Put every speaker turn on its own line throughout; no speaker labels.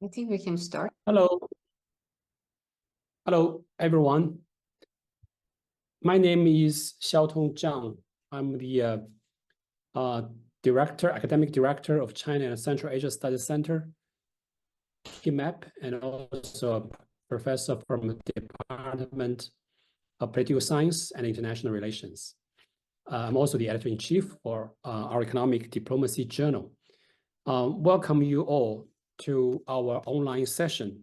I think we can start.
Hello. Hello, everyone. My name is Xiaotong Zhang. I'm the academic director of China and Central Asia Studies Center, KIMEP, and also a professor from the Department of Political Science and International Relations. I'm also the editor-in-chief for our economic diplomacy journal. Welcome you all to our online session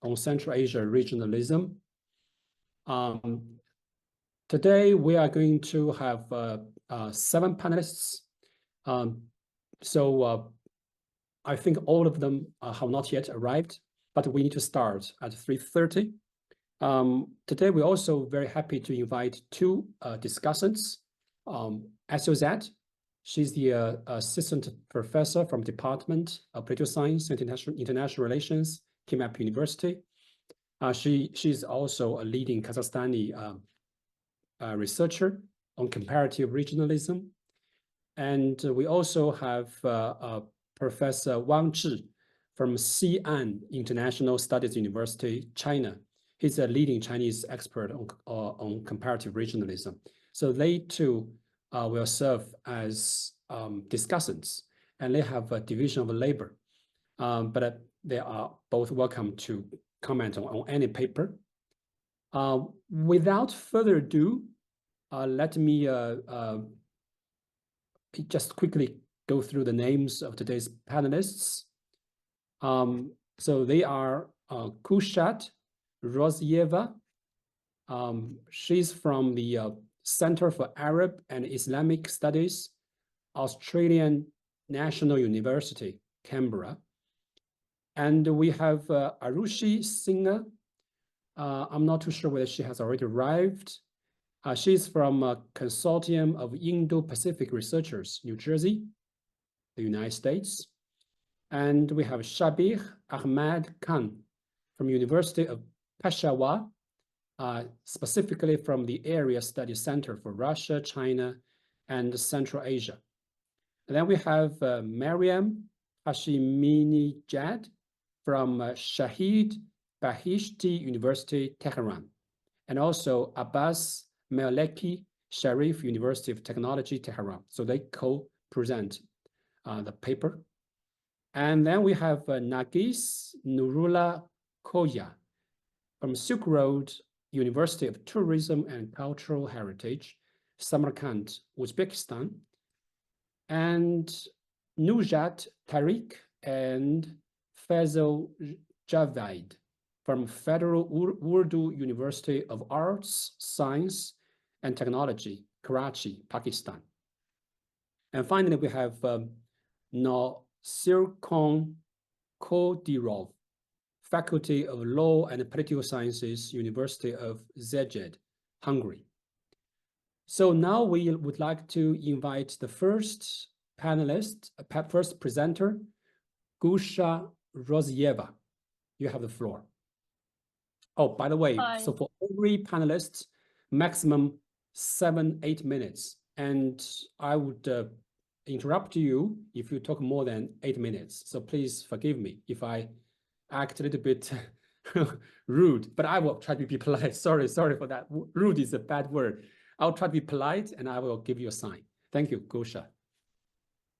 on Central Asia regionalism. Today, we are going to have 7 panelists. I think all of them have not yet arrived, but we need to start at 3:30. Today, we're also very happy to invite 2 discussants. Assylzat, she's the assistant professor from Department of Political Science and International Relations, KIMEP University. She's also a leading Kazakhstani researcher on comparative regionalism. And we also have Professor Wang from Xi'an International Studies University, China. He's a leading Chinese expert on comparative regionalism. So they too will serve as discussants, and they have a division of labor. But they are both welcome to comment on any paper. Without further ado, let me just quickly go through the names of today's panelists. So they are Gulshat, Rozyyeva. She's from the Center for Arab and Islamic Studies, Australian National University, Canberra. And we have Arushi Singh. I'm not too sure whether she has already arrived. She's from a consortium of Indo-Pacific researchers, New Jersey, the United States. And we have Shabir Ahmad Khan from University of Peshawar, specifically from the Area Study Center for Russia, China, and Central Asia. And then we have Maryam Hasheminejad from Shahid Beheshti University, Tehran, and also Abbas Maleki, Sharif University of Technology, Tehran. So they co-present the paper. And then we have Nargis Nurulla-Khoja from Silk Road University of Tourism and Cultural Heritage, Samarkand, Uzbekistan, and Nuzhat, Tariq, and Faisal Javed from Federal Urdu University of Arts, Science, and Technology, Karachi, Pakistan. And finally, we have Nosirkon Kodirov, Faculty of Law and Political Sciences, University of Szeged, Hungary. So now we would like to invite the first panelist, first presenter, Gulshat Rozyyeva. You have the floor. Oh, by the way, so for every panelist, maximum 7-8 minutes. And I would interrupt you if you talk more than 8 minutes. So please forgive me if I act a little bit rude, but I will try to be polite. Sorry for that. Rude is a bad word. I'll try to be polite and I will give you a sign. Thank you, Gulshat.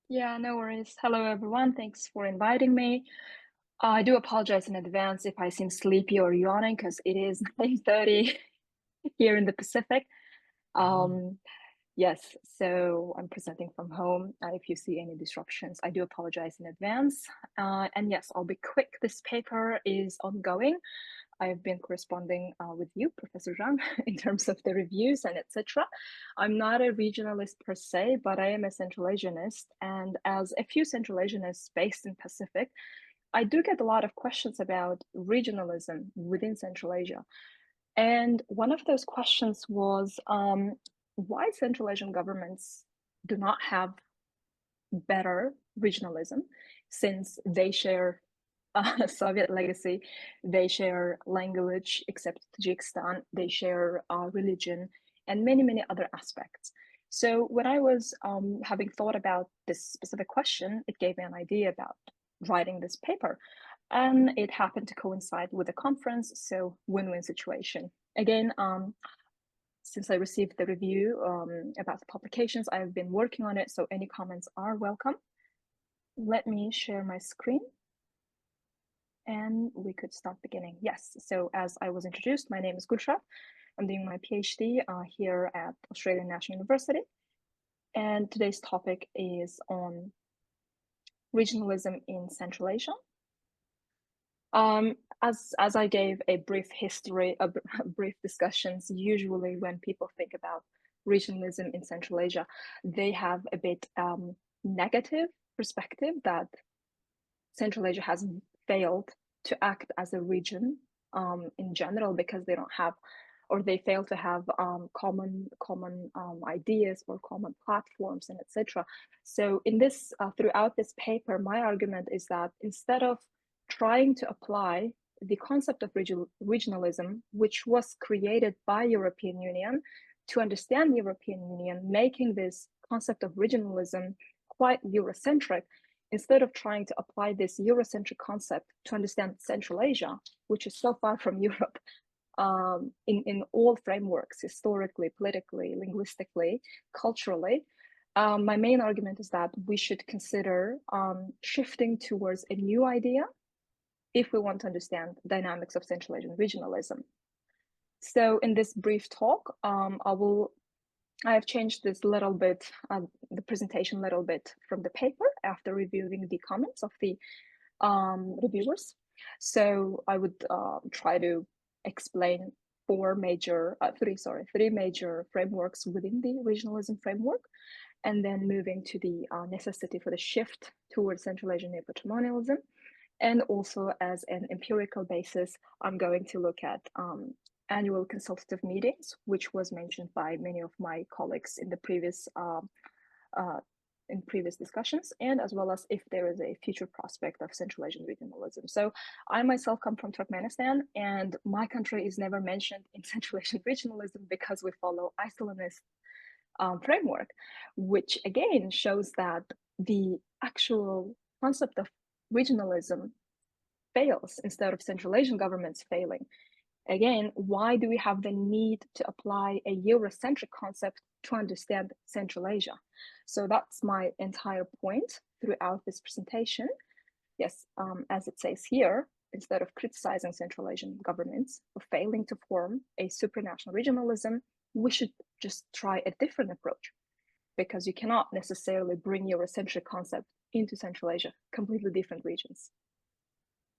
Yeah, no worries. Hello, everyone. Thanks for inviting me. I do apologize in advance if I seem sleepy or yawning because it is 9:30 here in the Pacific. Yes, so I'm presenting from home. If you see any disruptions, I do apologize in advance. And yes, I'll be quick. This paper is ongoing. I've been corresponding with you, Professor Zhang, in terms of the reviews and etc. I'm not a regionalist per se, but I am a Central Asianist. And as a few Central Asianists based in Pacific, I do get a lot of questions about regionalism within Central Asia. And one of those questions was why Central Asian governments do not have better regionalism, since they share Soviet legacy, they share language, except Tajikistan, they share religion, and many, many other aspects. So when I was having thought about this specific question, it gave me an idea about writing this paper. And it happened to coincide with the conference, so win-win situation. Again, since I received the review about the publications, I've been working on it, so any comments are welcome. Let me share my screen and we could start beginning. Yes, so as I was introduced, my name is Gulshat. I'm doing my PhD here at Australian National University. And today's topic is on regionalism in Central Asia. As I gave a brief history, brief discussions, usually when people think about regionalism in Central Asia, they have a bit negative perspective that Central Asia has failed to act as a region in general because they don't have, or they fail to have common ideas or common platforms and etc. So in this, throughout this paper, my argument is that instead of trying to apply the concept of regionalism, which was created by European Union to understand the European Union, making this concept of regionalism quite Eurocentric, instead of trying to apply this Eurocentric concept to understand Central Asia, which is so far from Europe, in all frameworks, historically, politically, linguistically, culturally, my main argument is that we should consider shifting towards a new idea if we want to understand dynamics of Central Asian regionalism. So in this brief talk, I have changed this little bit, the presentation a little bit from the paper after reviewing the comments of the reviewers. So I would try to explain three major frameworks within the regionalism framework, and then moving to the necessity for the shift towards Central Asian neo-patrimonialism. And also as an empirical basis, I'm going to look at annual consultative meetings, which was mentioned by many of my colleagues in the previous discussions, and as well as if there is a future prospect of Central Asian regionalism. So I myself come from Turkmenistan, and my country is never mentioned in Central Asian regionalism because we follow Islamist framework, which again shows that the actual concept of regionalism fails instead of Central Asian governments failing. Again, why do we have the need to apply a Eurocentric concept to understand Central Asia? So that's my entire point throughout this presentation. Yes, as it says here, instead of criticizing Central Asian governments for failing to form a supranational regionalism, we should just try a different approach, because you cannot necessarily bring Eurocentric concept into Central Asia, completely different regions.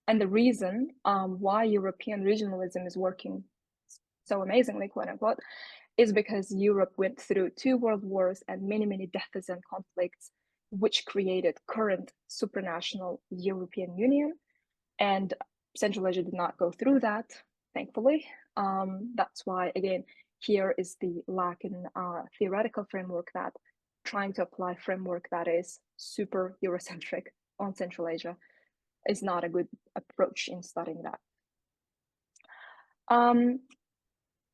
And the reason why European regionalism is working so amazingly, quote unquote, is because Europe went through 2 world wars and many deaths and conflicts, which created current supranational European Union. And Central Asia did not go through that, thankfully. That's why, again, here is the lack in theoretical framework, that trying to apply framework that is super Eurocentric on Central Asia is not a good approach in studying that.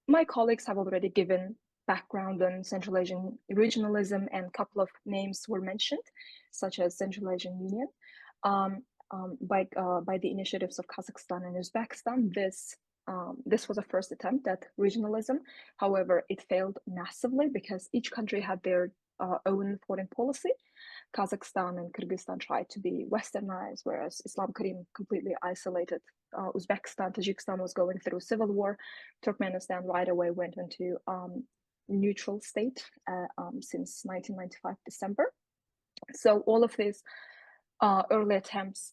My colleagues have already given background on Central Asian regionalism, and a couple of names were mentioned, such as Central Asian Union. By the initiatives of Kazakhstan and Uzbekistan, this was a first attempt at regionalism. However, it failed massively because each country had their own foreign policy. Kazakhstan and Kyrgyzstan tried to be westernized, whereas Islam Karim completely isolated Uzbekistan. Tajikistan was going through civil war. Turkmenistan right away went into neutral state since 1995 December. So all of these early attempts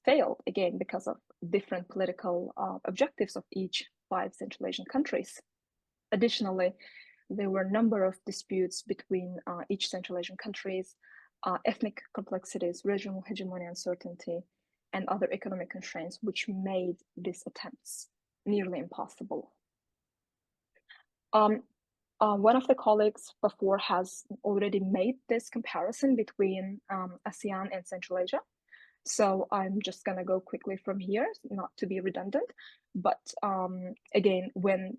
failed, again, because of different political objectives of each 5 Central Asian countries. Additionally, there were a number of disputes between each Central Asian countries, ethnic complexities, regional hegemony uncertainty, and other economic constraints, which made these attempts nearly impossible. One of the colleagues before has already made this comparison between ASEAN and Central Asia. So I'm just going to go quickly from here, not to be redundant. But again, when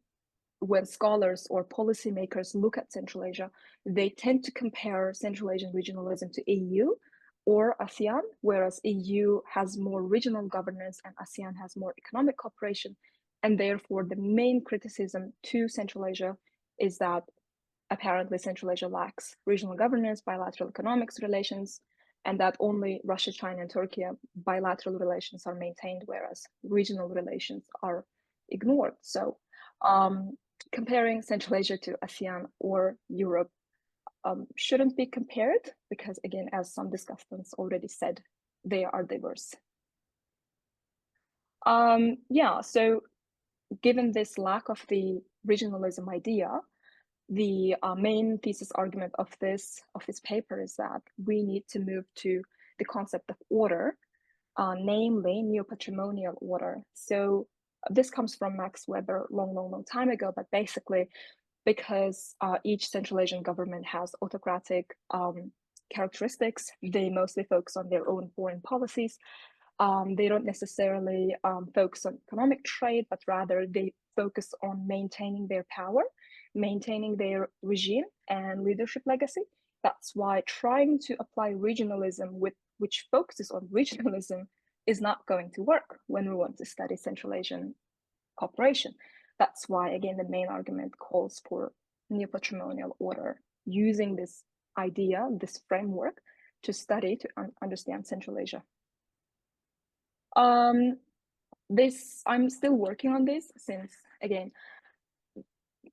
scholars or policymakers look at Central Asia, they tend to compare Central Asian regionalism to EU or ASEAN, whereas EU has more regional governance and ASEAN has more economic cooperation. And therefore, the main criticism to Central Asia is that apparently Central Asia lacks regional governance, bilateral economics relations, and that only Russia, China, and Turkey bilateral relations are maintained, whereas regional relations are ignored. So comparing Central Asia to ASEAN or Europe shouldn't be compared because, again, as some discussants already said, they are diverse. Yeah, so given this lack of the regionalism idea, the main thesis argument of this paper is that we need to move to the concept of order, namely neo-patrimonial order. So this comes from Max Weber long time ago, but basically because each Central Asian government has autocratic characteristics, they mostly focus on their own foreign policies. They don't necessarily focus on economic trade, but rather they focus on maintaining their power, maintaining their regime and leadership legacy. That's why trying to apply regionalism which focuses on regionalism is not going to work when we want to study Central Asian cooperation. That's why, again, the main argument calls for neo-patrimonial order, using this idea, this framework, to study, to understand Central Asia. I'm still working on this since, again,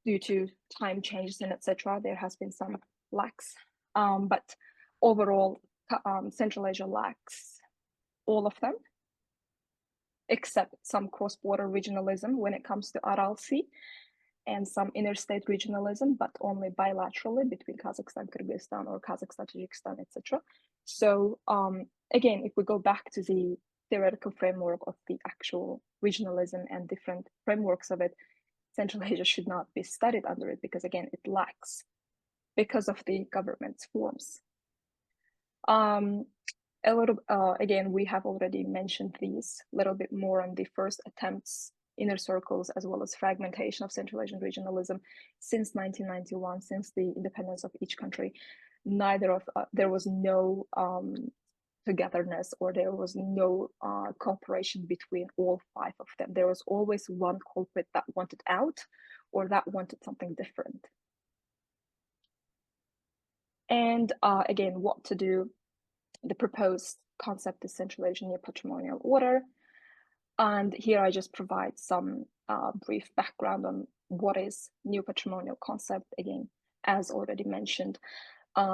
due to time changes and etc., there has been some lacks. But overall, Central Asia lacks all of them, except some cross-border regionalism when it comes to Aral Sea, and some interstate regionalism, but only bilaterally between Kazakhstan, Kyrgyzstan, or Kazakhstan, Tajikistan, etc. So again, if we go back to the theoretical framework of the actual regionalism and different frameworks of it, Central Asia should not be studied under it because, again, it lacks because of the government's forms. Again, we have already mentioned these a little bit more on the first attempts, inner circles, as well as fragmentation of Central Asian regionalism since 1991, since the independence of each country. There was no togetherness, or there was no cooperation between all 5 of them. There was always one culprit that wanted out or that wanted something different. And again, what to do? The proposed concept is Central Asian neo-patrimonial order. And here I just provide some brief background on what is neo-patrimonial concept. Again, as already mentioned,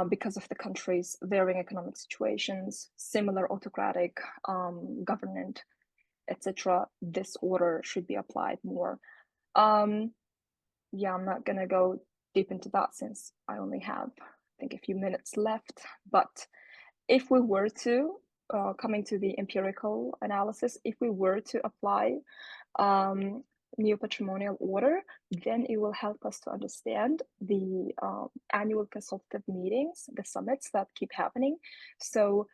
because of the country's varying economic situations, similar autocratic government, etc., this order should be applied more. Yeah, I'm not gonna go deep into that since I only have, I think, a few minutes left. But if we were to, coming to the empirical analysis, if we were to apply neo-patrimonial order, then it will help us to understand the annual consultative meetings, the summits that keep happening. So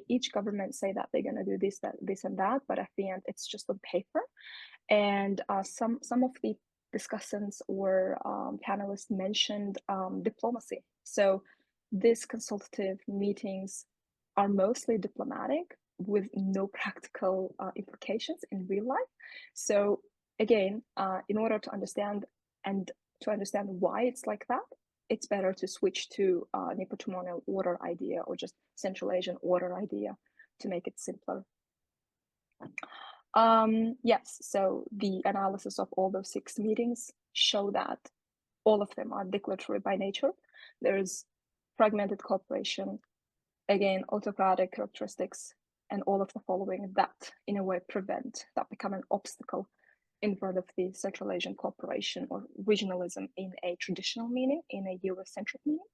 each government say that they're going to do this, this and that, but at the end, it's just on paper. And some of the discussants or panelists mentioned diplomacy. So these consultative meetings are mostly diplomatic with no practical implications in real life. So again, in order to understand why it's like that, it's better to switch to neo-patrimonial order idea or just Central Asian order idea to make it simpler. Yes, so the analysis of all those 6 meetings show that all of them are declaratory by nature. There's fragmented cooperation, again, autocratic characteristics, and all of the following that, in a way, become an obstacle in front of the Central Asian cooperation or regionalism in a traditional meaning, in a Eurocentric meaning.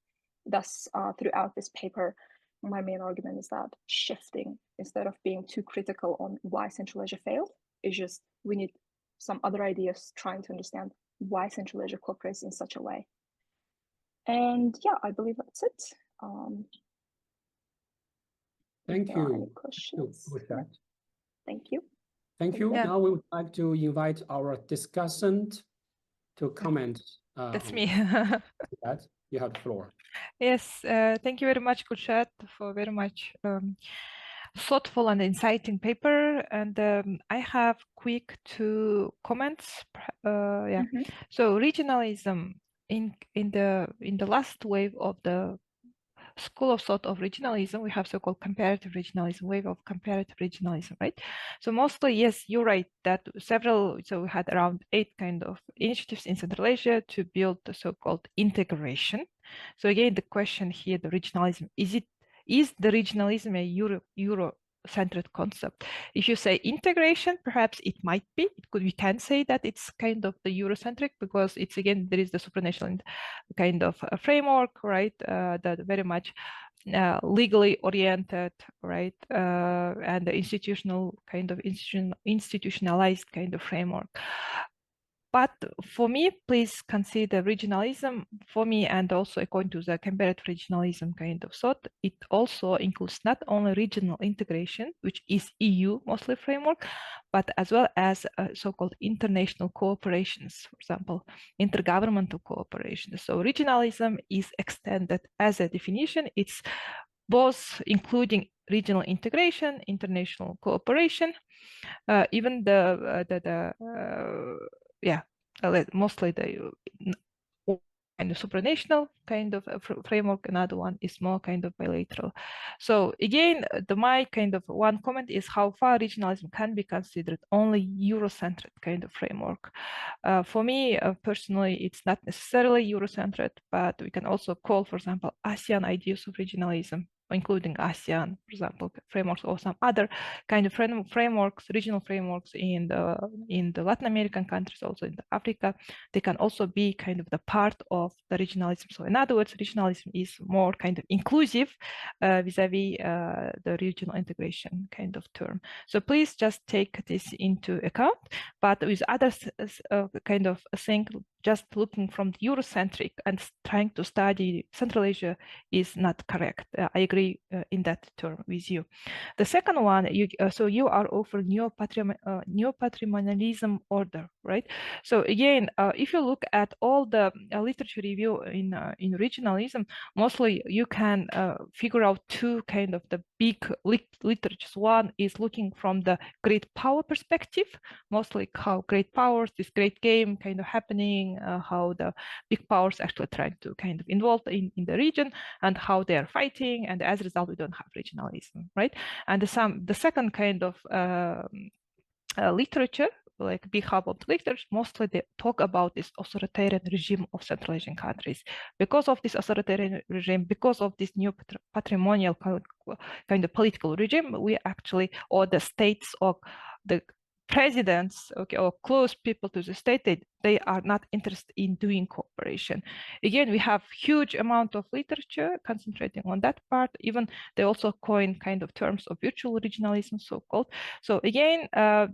Thus, throughout this paper, my main argument is that shifting, instead of being too critical on why Central Asia failed, is just we need some other ideas trying to understand why Central Asia cooperates in such a way. And yeah, I believe that's it.
Thank you.
Any questions? Thank you.
Thank you.
Yeah.
Now we would like to invite our discussant to comment.
That's me.
That. You have the floor.
Yes, thank you very much, Gulshat, for very much thoughtful and inciting paper. And I have quick 2 comments. Yeah. So regionalism in the last wave of the school of thought of regionalism, we have so-called comparative regionalism, wave of comparative regionalism, right? So mostly, yes, you're right that so we had around 8 kind of initiatives in Central Asia to build the so-called integration. So again, the question here, the regionalism, is the regionalism a Euro-centered concept? If you say integration, perhaps it might be. We can say that it's kind of the Eurocentric because it's again there is the supranational kind of a framework, right? That very much legally oriented, right? And the institutionalized kind of framework. But for me, please consider regionalism for me, and also according to the comparative regionalism kind of thought, it also includes not only regional integration, which is EU mostly framework, but as well as so-called international cooperations, for example, intergovernmental cooperation. So regionalism is extended as a definition. It's both including regional integration, international cooperation, even mostly the kind of supranational kind of framework. Another one is more kind of bilateral. So again, my kind of one comment is how far regionalism can be considered only Eurocentric kind of framework. For me personally, it's not necessarily Eurocentric, but we can also call, for example, ASEAN ideas of regionalism, including ASEAN, for example, frameworks, or some other kind of frameworks, regional frameworks in the Latin American countries, also in Africa. They can also be kind of the part of the regionalism. So in other words, regionalism is more kind of inclusive vis-a-vis the regional integration kind of term. So please just take this into account. But with other kind of thing, just looking from the Eurocentric and trying to study Central Asia is not correct. I agree in that term with you. The second one, so you are offering neo-patrimonialism order, right? So again, if you look at all the literature review in regionalism, mostly you can figure out 2 kind of the big literatures. One is looking from the great power perspective, mostly how great powers, this great game kind of happening, how the big powers actually trying to kind of involve in the region and how they are fighting, and as a result we don't have regionalism, right? And the second kind of literature, like big hub of literature, mostly they talk about this authoritarian regime of Central Asian countries. Because of this authoritarian regime, because of this new patrimonial kind of political regime, we actually, or the states or the presidents, okay, or close people to the state, they are not interested in doing cooperation. Again, we have huge amount of literature concentrating on that part. Even they also coin kind of terms of virtual regionalism, so-called. So again,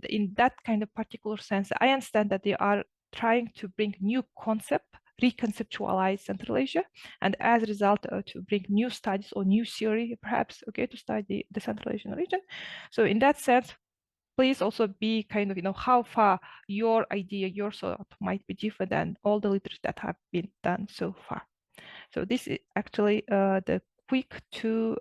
in that kind of particular sense, I understand that they are trying to bring new concept, reconceptualize Central Asia, and as a result to bring new studies or new theory, perhaps, okay, to study the Central Asian region. So in that sense, please also be kind of, how far your idea, your thought might be different than all the literature that have been done so far. So this is actually the quick 2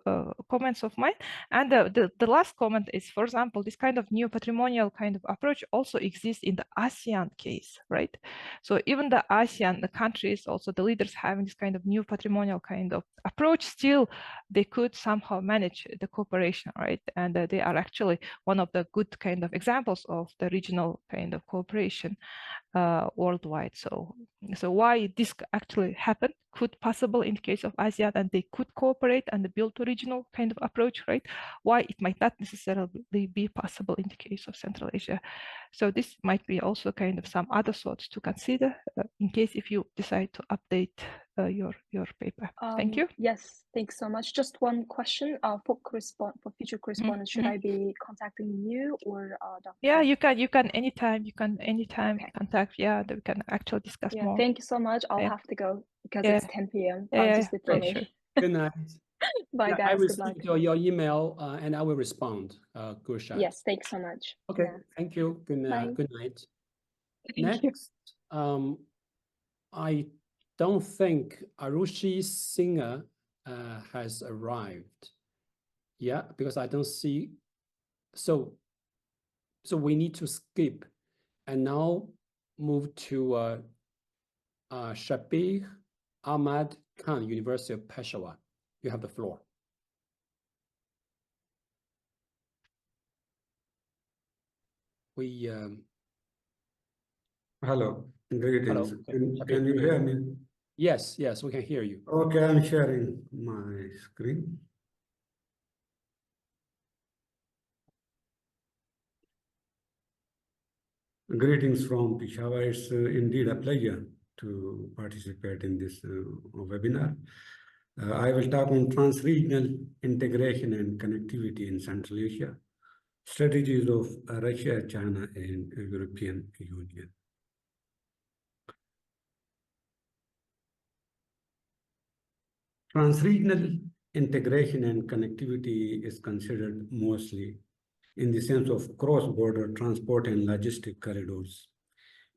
comments of mine. And the last comment is, for example, this kind of new patrimonial kind of approach also exists in the ASEAN case, right? So even the ASEAN, the countries, also the leaders having this kind of new patrimonial kind of approach, still they could somehow manage the cooperation, right? And they are actually one of the good kind of examples of the regional kind of cooperation worldwide. So why this actually happened could possible in the case of ASEAN, and they could cooperate and build a regional kind of approach, right? Why it might not necessarily be possible in the case of Central Asia. So this might be also kind of some other thoughts to consider in case if you decide to update your paper. Thank you.
Yes, thanks so much. Just one question for future correspondence. Should I be contacting you or Dr.
Yeah, you can anytime. You can anytime contact. Yeah, that we can actually discuss more.
Thank you so much. I'll have to go because it's 10 p.m. Just for me.
Sure. Good night.
Bye, guys.
I received your email and I will respond. Gulshat.
Yes, thanks so much.
Okay, thank you. Good night.
Bye.
Good night.
Thank
Next,
you.
don't think Arushi Singer has arrived. Yeah, because I don't see. So we need to skip and now move to Shabir Ahmad Khan, University of Peshawar. You have the floor. We
Hello, greetings.
Hello.
Can you hear me?
Yes, we can hear you.
Okay, I'm sharing my screen. Greetings from Peshawar. It's indeed a pleasure to participate in this webinar. I will talk on trans-regional integration and connectivity in Central Asia, strategies of Russia, China, and European Union. Trans-regional integration and connectivity is considered mostly in the sense of cross-border transport and logistic corridors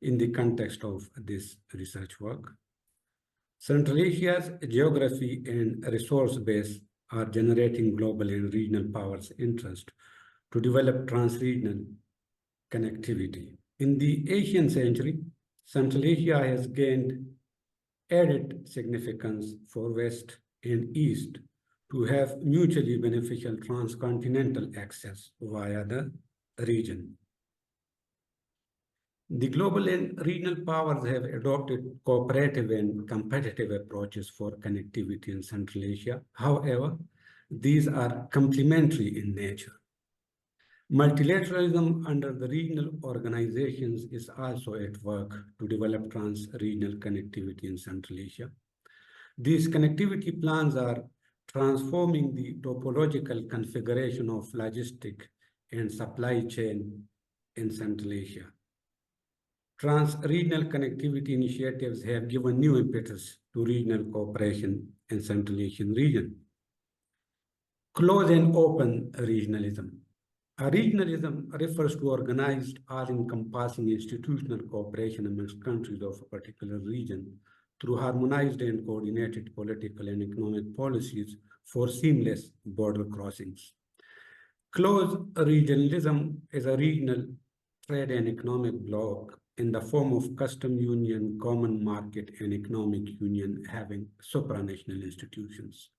in the context of this research work. Central Asia's geography and resource base are generating global and regional powers' interest to develop trans-regional connectivity. In the Asian century, Central Asia has gained added significance for West and East to have mutually beneficial transcontinental access via the region. The global and regional powers have adopted cooperative and competitive approaches for connectivity in Central Asia. However, these are complementary in nature. Multilateralism under the regional organizations is also at work to develop trans-regional connectivity in Central Asia. These connectivity plans are transforming the topological configuration of logistic and supply chain in Central Asia. Trans-regional connectivity initiatives have given new impetus to regional cooperation in Central Asian region. Close and open regionalism. Regionalism refers to organized, all-encompassing institutional cooperation amongst countries of a particular region through harmonized and coordinated political and economic policies for seamless border crossings. Close regionalism is a regional trade and economic bloc in the form of custom union, common market, and economic union having supranational institutions.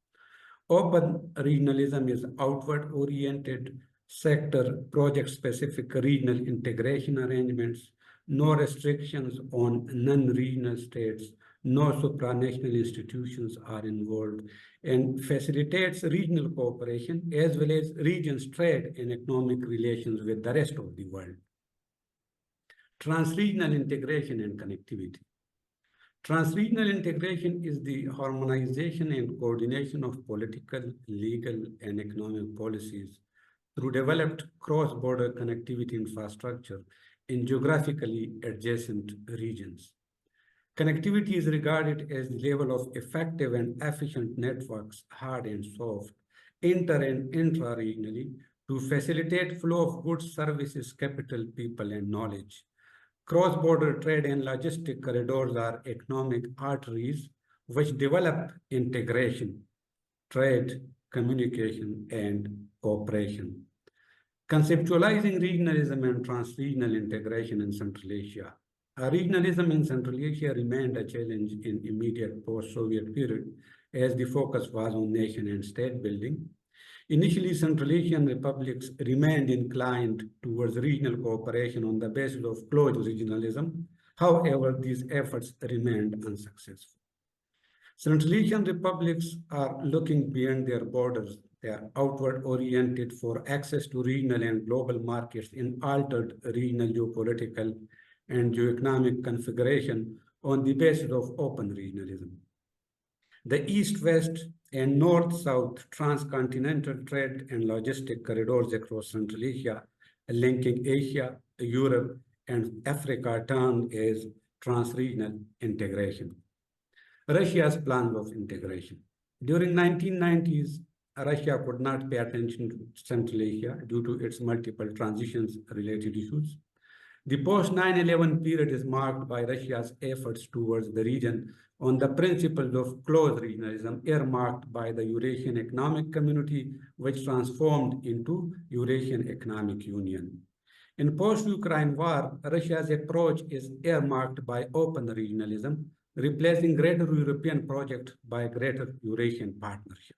Open regionalism is outward-oriented, sector, project-specific regional integration arrangements, no restrictions on non-regional states, no supranational institutions are involved, and facilitates regional cooperation as well as regions' trade and economic relations with the rest of the world. Transregional integration and connectivity. Transregional integration is the harmonization and coordination of political, legal, and economic policies through developed cross-border connectivity infrastructure in geographically adjacent regions. Connectivity is regarded as the level of effective and efficient networks, hard and soft, inter and intra-regionally, to facilitate flow of goods, services, capital, people, and knowledge. Cross-border trade and logistic corridors are economic arteries which develop integration, trade, communication, and cooperation. Conceptualizing regionalism and trans-regional integration in Central Asia. Regionalism in Central Asia remained a challenge in immediate post-Soviet period as the focus was on nation and state building. Initially, Central Asian republics remained inclined towards regional cooperation on the basis of close regionalism. However, these efforts remained unsuccessful. Central Asian republics are looking beyond their borders. They are outward-oriented for access to regional and global markets in altered regional geopolitical and geoeconomic configuration on the basis of open regionalism. The East-West and North-South transcontinental trade and logistic corridors across Central Asia, linking Asia, Europe, and Africa termed as trans-regional integration. Russia's plans of integration. During 1990s, Russia could not pay attention to Central Asia due to its multiple transitions-related issues. The post-9/11 period is marked by Russia's efforts towards the region on the principles of close regionalism, earmarked by the Eurasian Economic Community, which transformed into Eurasian Economic Union. In post-Ukraine war, Russia's approach is earmarked by open regionalism, replacing greater European project by greater Eurasian partnership.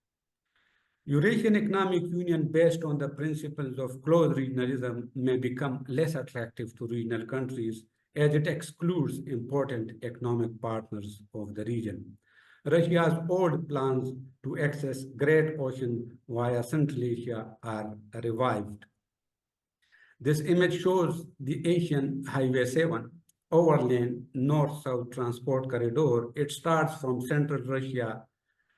Eurasian Economic Union based on the principles of close regionalism may become less attractive to regional countries as it excludes important economic partners of the region. Russia's old plans to access Great Ocean via Central Asia are revived. This image shows the Asian Highway 7 overland north-south transport corridor. It starts from central Russia,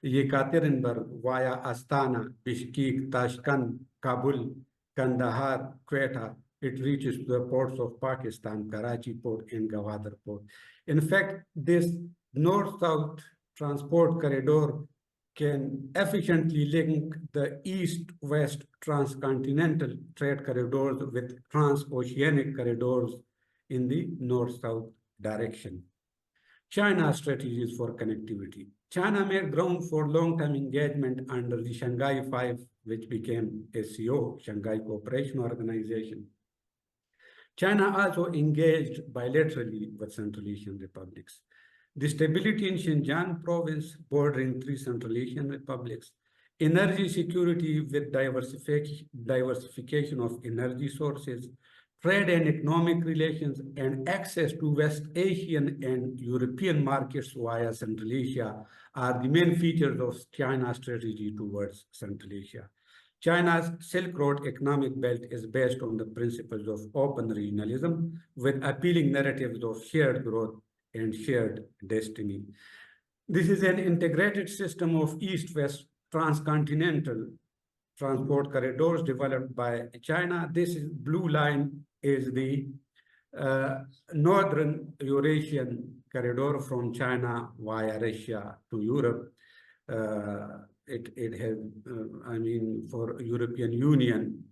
Yekaterinburg via Astana, Bishkek, Tashkent, Kabul, Kandahar, Quetta. It reaches to the ports of Pakistan, Karachi port and Gwadar port. In fact, this north-south transport corridor can efficiently link the east-west transcontinental trade corridors with transoceanic corridors in the north-south direction. China's strategies for connectivity. China made ground for long-term engagement under the Shanghai Five, which became SCO, Shanghai Cooperation Organization. China also engaged bilaterally with Central Asian republics. The stability in Xinjiang province bordering 3 Central Asian republics, energy security with diversification of energy sources, trade and economic relations, and access to West Asian and European markets via Central Asia are the main features of China's strategy towards Central Asia. China's Silk Road economic belt is based on the principles of open regionalism with appealing narratives of shared growth and shared destiny. This is an integrated system of east-west transcontinental transport corridors developed by China. This blue line is the northern Eurasian corridor from China via Russia to Europe. It has, I mean, for European Union,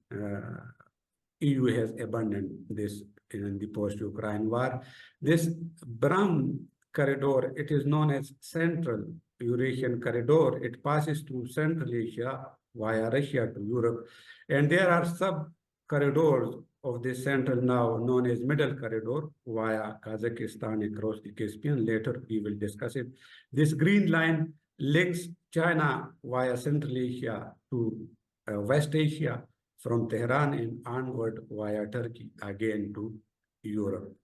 EU has abandoned this in the post-Ukraine war. This brown corridor, it is known as Central Eurasian Corridor. It passes through Central Asia via Russia to Europe. And there are sub-corridors of this central now known as Middle Corridor via Kazakhstan across the Caspian. Later, we will discuss it. This green line links China via Central Asia to West Asia, from Tehran and onward via Turkey, again to Europe.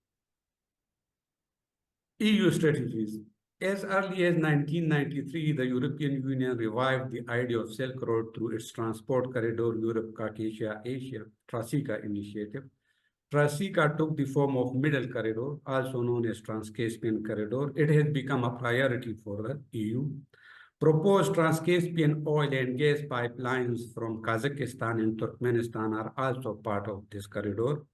EU strategies. As early as 1993, the European Union revived the idea of Silk Road through its transport corridor, Europe, Caucasia, Asia, Trasica initiative. Trasica took the form of Middle Corridor, also known as Trans-Caspian Corridor. It has become a priority for the EU. Proposed Trans-Caspian oil and gas pipelines from Kazakhstan and Turkmenistan are also part of this corridor.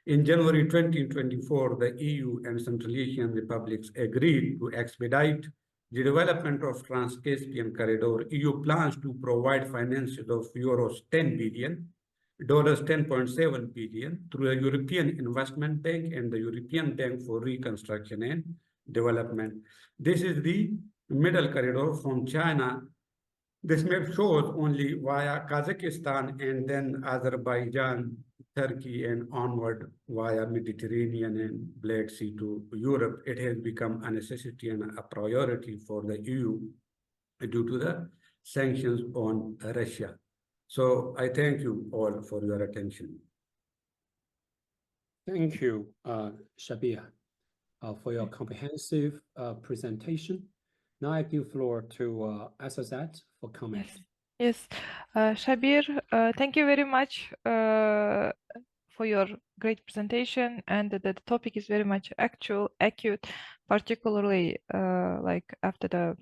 In January 2024, the EU and Central Asian republics agreed to expedite the development of Trans-Caspian Corridor. EU plans to provide finances of euros 10 billion, $10.7 billion through the European Investment Bank and the European Bank for Reconstruction and Development. This is the Middle Corridor from China. This map shows only via Kazakhstan and then Azerbaijan, Turkey, and onward via Mediterranean and Black Sea to Europe. It has become a necessity and a priority for the EU due to the sanctions on Russia. So I thank you all for your attention.
Thank you, Shabir, for your comprehensive presentation. Now I give floor to Assylzat for comment.
Yes, Shabir, thank you very much for your great presentation, and the topic is very much acute, particularly like after the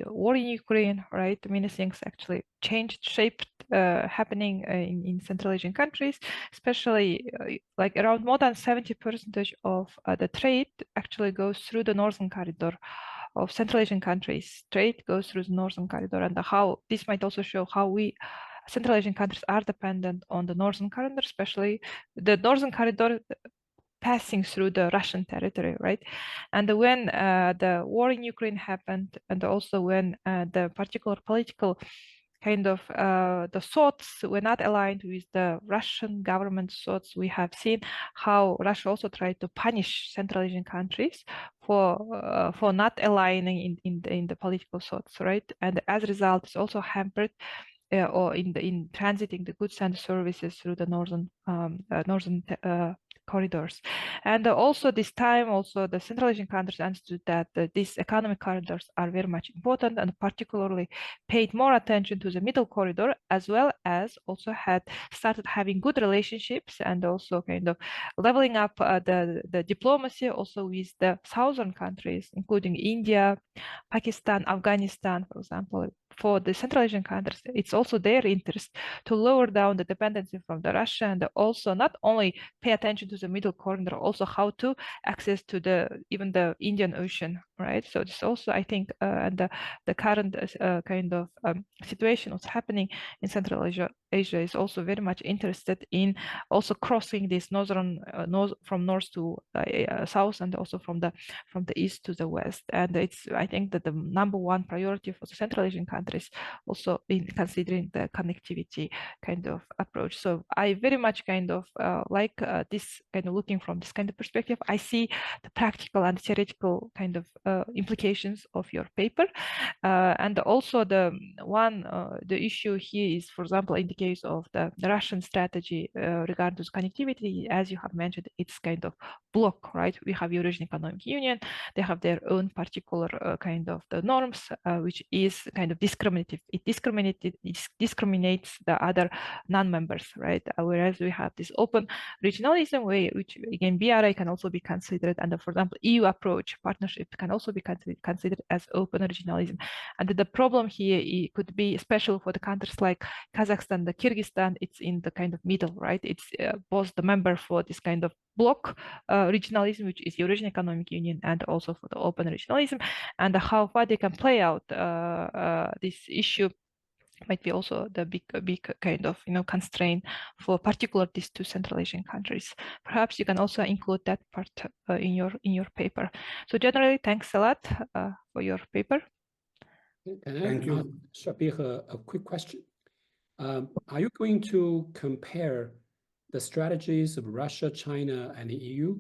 war in Ukraine, right? Many things actually shaped, happening in Central Asian countries, especially like around more than 70% of the trade actually goes through the northern corridor of Central Asian countries. Trade goes through the northern corridor, and how this might also show how Central Asian countries are dependent on the northern corridor, especially the northern corridor passing through the Russian territory, right? And when the war in Ukraine happened, and also when the particular political kind of the thoughts were not aligned with the Russian government thoughts, we have seen how Russia also tried to punish Central Asian countries for not aligning in the political thoughts, right? And as a result, it's also hampered or in transiting the goods and services through the northern corridors. And also this time, also the Central Asian countries understood that these economic corridors are very much important, and particularly paid more attention to the middle corridor, as well as also had started having good relationships and also kind of leveling up the diplomacy also with the southern countries, including India, Pakistan, Afghanistan, for example. For the Central Asian countries, it's also their interest to lower down the dependency from the Russia, and also not only pay attention to the middle corridor, also how to access to even the Indian Ocean, right? So this also, I think, and the current kind of situation what's happening in Central Asia is also very much interested in also crossing this from north to south, and also from the east to the west. And it's, I think, that the #1 priority for the Central Asian countries, also in considering the connectivity kind of approach. So I very much kind of like this kind of looking from this kind of perspective. I see the practical and theoretical kind of implications of your paper, and also the issue here is, for example, in the case of the Russian strategy regarding connectivity, as you have mentioned, it's kind of block, right? We have Eurasian Economic Union, they have their own particular kind of the norms, which is kind of discriminative. It discriminates the other non-members, right? Whereas we have this open regionalism way, which again BRI can also be considered, and for example EU approach partnership can also be considered as open regionalism. And the problem here, it could be especially for the countries like Kazakhstan, the Kyrgyzstan, it's in the kind of middle, right? It's both the member for this kind of bloc regionalism, which is Eurasian Economic Union, and also for the open regionalism, and how far they can play out this issue might be also the big kind of constraint for particular these two Central Asian countries. Perhaps you can also include that part in your paper. So generally, thanks a lot for your paper.
Thank you, Shabir. A quick question: are you going to compare the strategies of Russia, China, and the EU,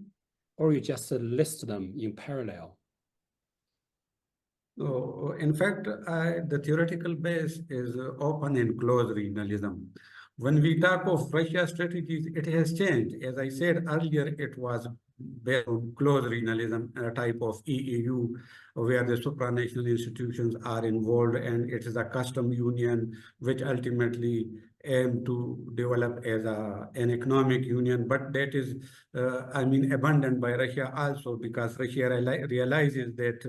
or you just list them in parallel?
So, in fact, the theoretical base is open and closed regionalism. When we talk of Russia strategies, it has changed. As I said earlier, it was based on closed regionalism, a type of EEU, where the supranational institutions are involved, and it is a custom union which ultimately aim to develop as an economic union. But that is, abandoned by Russia also, because Russia realizes that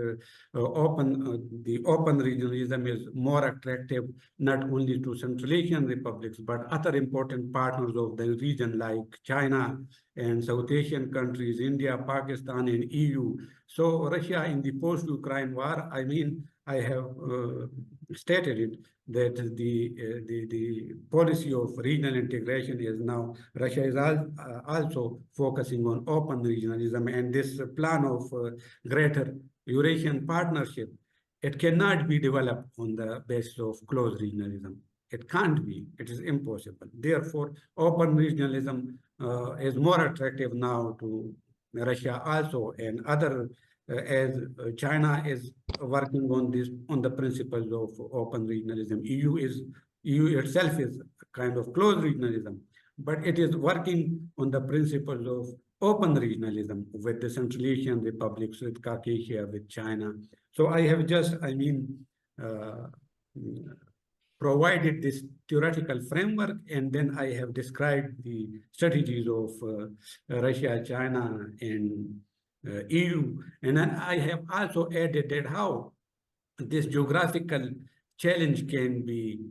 the open regionalism is more attractive not only to Central Asian republics, but other important partners of the region like China and South Asian countries, India, Pakistan, and EU. So Russia in the post-Ukraine war, I have stated it, that the policy of regional integration is now, Russia is also focusing on open regionalism, and this plan of greater Eurasian partnership, it cannot be developed on the basis of closed regionalism. It can't be, it is impossible. Therefore, open regionalism is more attractive now to Russia also, and other, as China is working on the principles of open regionalism. EU itself is kind of closed regionalism, but it is working on the principles of open regionalism with the Central Asian republics, with Caucasia, with China. So I have just, provided this theoretical framework, and then I have described the strategies of Russia, China, and EU. And then I have also added that how this geographical challenge can be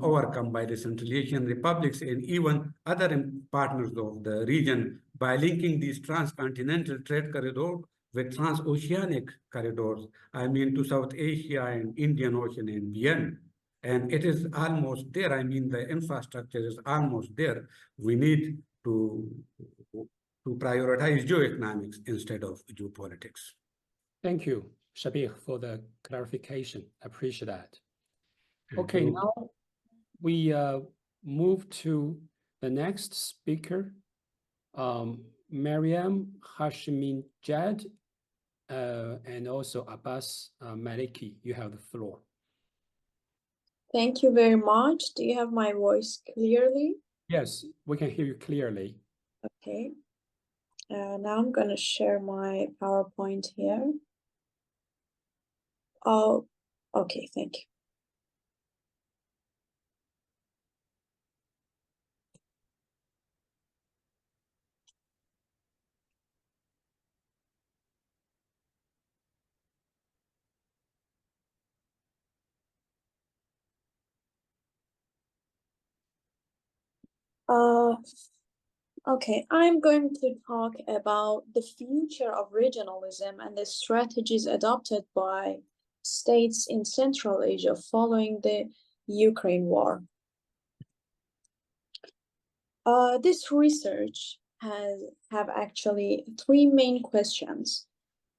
overcome by the Central Asian republics and even other partners of the region by linking these transcontinental trade corridors with transoceanic corridors, to South Asia and Indian Ocean and beyond. And it is almost there. The infrastructure is almost there. We need to to prioritize geoeconomics instead of geopolitics.
Thank you, Shabir, for the clarification. I appreciate that.
Thank
Okay,
you.
now we move to the next speaker, Maryam Hasheminejad, and also Abbas Maleki. You have the floor.
Thank you very much. Do you have my voice clearly?
Yes, we can hear you clearly.
Okay. Now I'm going to share my PowerPoint here. Oh, okay, thank you. Okay, I'm going to talk about the future of regionalism and the strategies adopted by states in Central Asia following the Ukraine war. This research have actually three main questions.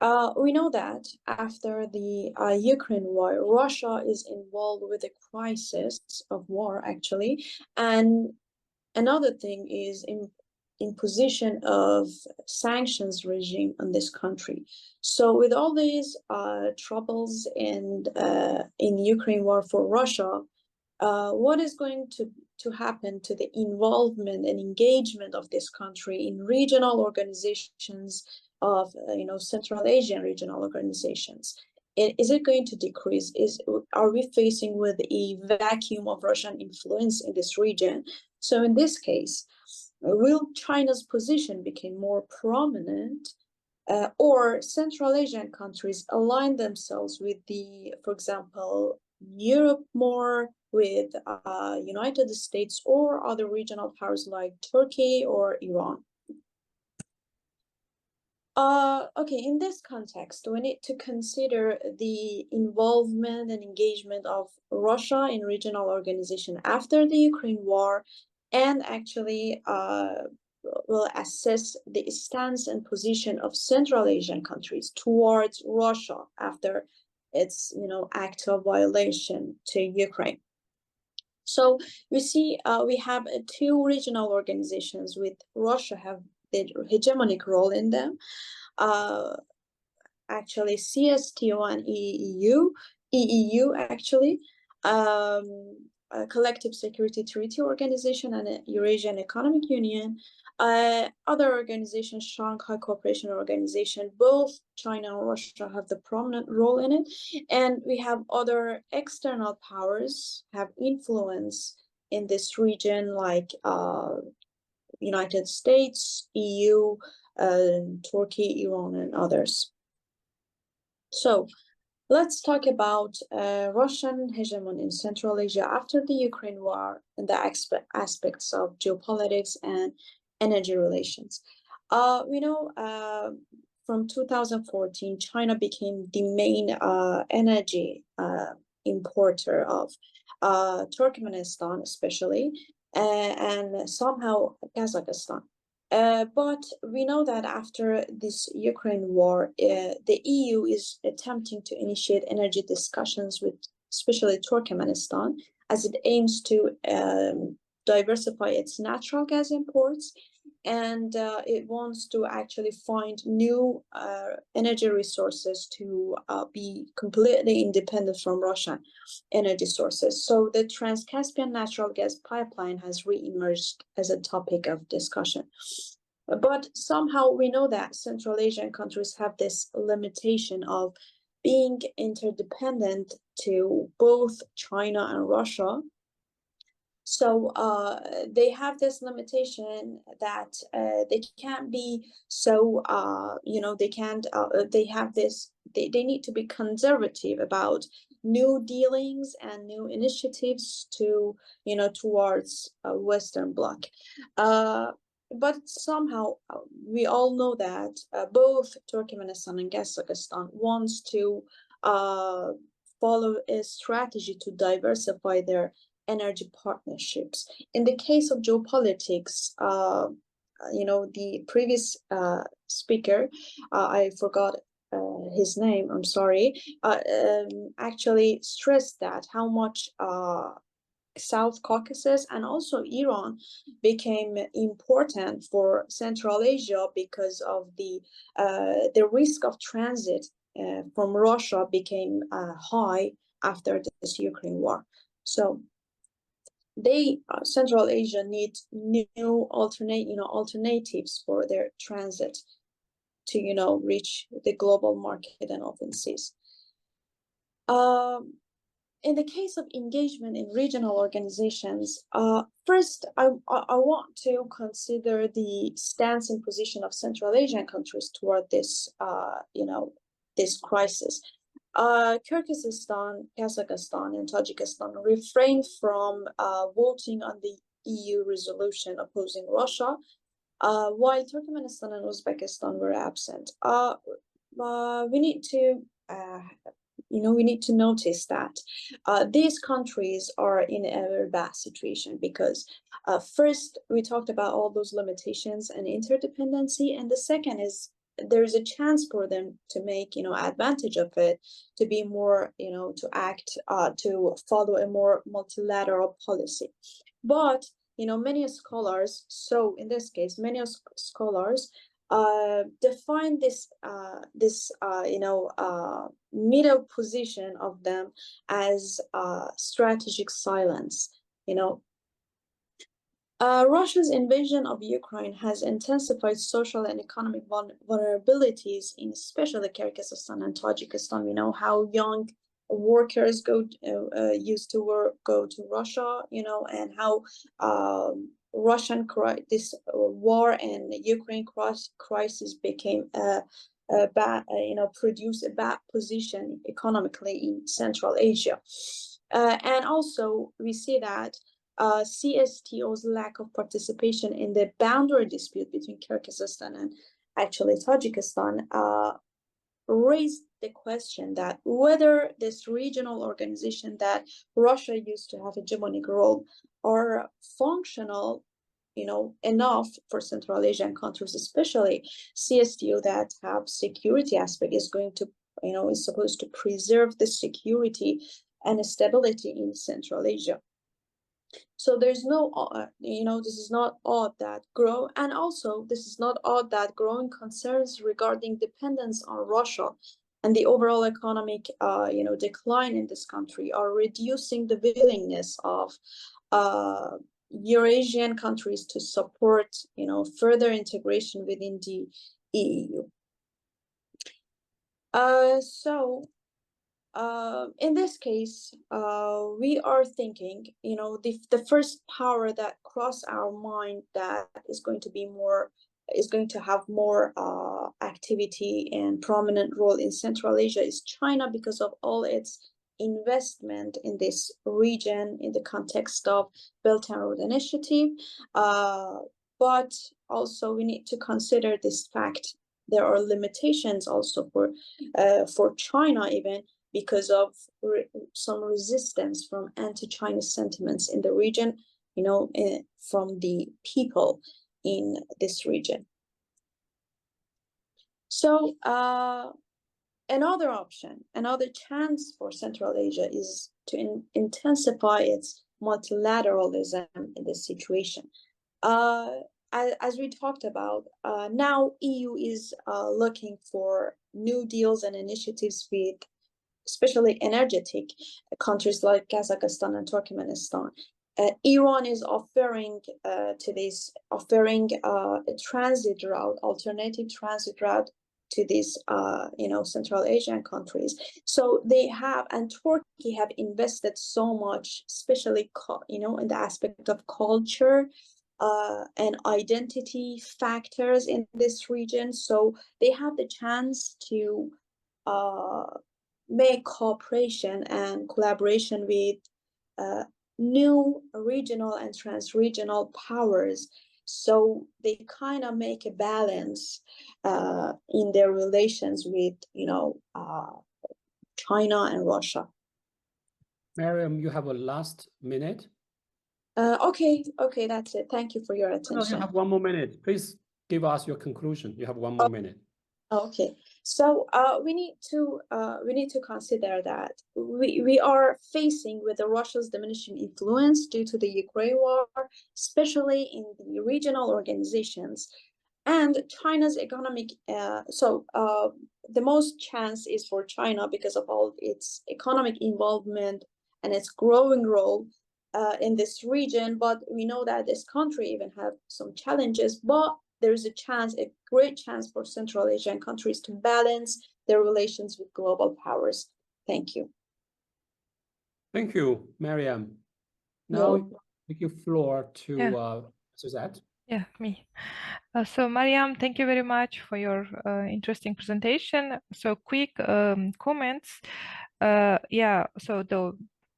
We know that after the Ukraine war, Russia is involved with a crisis of war, actually, and another thing is imposition of sanctions regime on this country. So with all these troubles and in Ukraine war for Russia, what is going to happen to the involvement and engagement of this country in regional organizations of Central Asian regional organizations? Is it going to decrease? Are we facing with a vacuum of Russian influence in this region? So in this case, will China's position become more prominent, or Central Asian countries align themselves with for example, Europe more, with United States or other regional powers like Turkey or Iran? Okay, in this context, we need to consider the involvement and engagement of Russia in regional organization after the Ukraine war, and actually will assess the stance and position of Central Asian countries towards Russia after its act of violation to Ukraine. So we see we have two regional organizations with Russia have the hegemonic role in them. Actually, CSTO and EEU actually, a Collective Security Treaty Organization and a Eurasian Economic Union. Other organizations, Shanghai Cooperation Organization, both China and Russia have the prominent role in it. And we have other external powers have influence in this region, like United States, EU, Turkey, Iran, and others. So let's talk about Russian hegemony in Central Asia after the Ukraine war and the aspects of geopolitics and energy relations. We know from 2014, China became the main energy importer of Turkmenistan, especially, and somehow Kazakhstan. But we know that after this Ukraine war, the EU is attempting to initiate energy discussions with especially Turkmenistan, as it aims to diversify its natural gas imports, and it wants to actually find new energy resources to be completely independent from Russian energy sources. So the Trans-Caspian natural gas pipeline has re-emerged as a topic of discussion. But somehow we know that Central Asian countries have this limitation of being interdependent to both China and Russia. So they have this limitation that they can't be so, they can't, they have this, they need to be conservative about new dealings and new initiatives to, towards Western Bloc. But somehow we all know that both Turkmenistan and Kazakhstan wants to follow a strategy to diversify their energy partnerships. In the case of geopolitics, the previous speaker, I forgot his name, I'm sorry, actually stressed that how much South Caucasus and also Iran became important for Central Asia because of the risk of transit from Russia became high after this Ukraine war. So Central Asia needs new alternatives for their transit to reach the global market and open seas. In the case of engagement in regional organizations, first I want to consider the stance and position of Central Asian countries toward this this crisis. Kyrgyzstan, Kazakhstan, and Tajikistan refrained from voting on the EU resolution opposing Russia, while Turkmenistan and Uzbekistan were absent. We need to we need to notice that these countries are in a very bad situation because first we talked about all those limitations and interdependency, and the second is there's a chance for them to make advantage of it, to be more to act to follow a more multilateral policy. But many scholars, so in this case many scholars define this middle position of them as strategic silence. Russia's invasion of Ukraine has intensified social and economic vulnerabilities in especially Kyrgyzstan and Tajikistan. We know how young workers used to go to Russia, and how this war and Ukraine crisis became produced a bad position economically in Central Asia. And also we see that CSTO's lack of participation in the boundary dispute between Kyrgyzstan and actually Tajikistan raised the question that whether this regional organization that Russia used to have a hegemonic role are functional enough for Central Asian countries, especially CSTO that have security aspect is going to is supposed to preserve the security and stability in Central Asia. So there's no this is not odd that this is not odd that growing concerns regarding dependence on Russia and the overall economic decline in this country are reducing the willingness of Eurasian countries to support further integration within the EU. In this case, we are thinking, the first power that crossed our mind that is going to have more activity and prominent role in Central Asia is China, because of all its investment in this region in the context of Belt and Road Initiative. But also we need to consider this fact. There are limitations also for China, even because of some resistance from anti-Chinese sentiments in the region, from the people in this region. So another option, another chance for Central Asia is to intensify its multilateralism in this situation. As we talked about, now EU is looking for new deals and initiatives with especially energetic countries like Kazakhstan and Turkmenistan. Iran is offering a transit route, alternative transit route to these Central Asian countries. So they have, and Turkey have invested so much, especially in the aspect of culture and identity factors in this region. So they have the chance to make cooperation and collaboration with new regional and trans-regional powers. So they kind of make a balance in their relations with China and Russia.
Maryam, you have a last minute.
Okay, that's it. Thank you for your
No,
attention.
you have 1 more minute. Please give us your conclusion. You have 1 more minute.
Okay, so we need to consider that we are facing with the Russia's diminishing influence due to the Ukraine war, especially in the regional organizations, and China's economic. The most chance is for China because of all its economic involvement and its growing role in this region. But we know that this country even have some challenges, but there is a great chance for Central Asian countries to balance their relations with global powers. Thank you.
Thank you, Maryam. Now, I give floor to Suzette.
Yeah, me. So Maryam, thank you very much for your interesting presentation. So quick comments. So the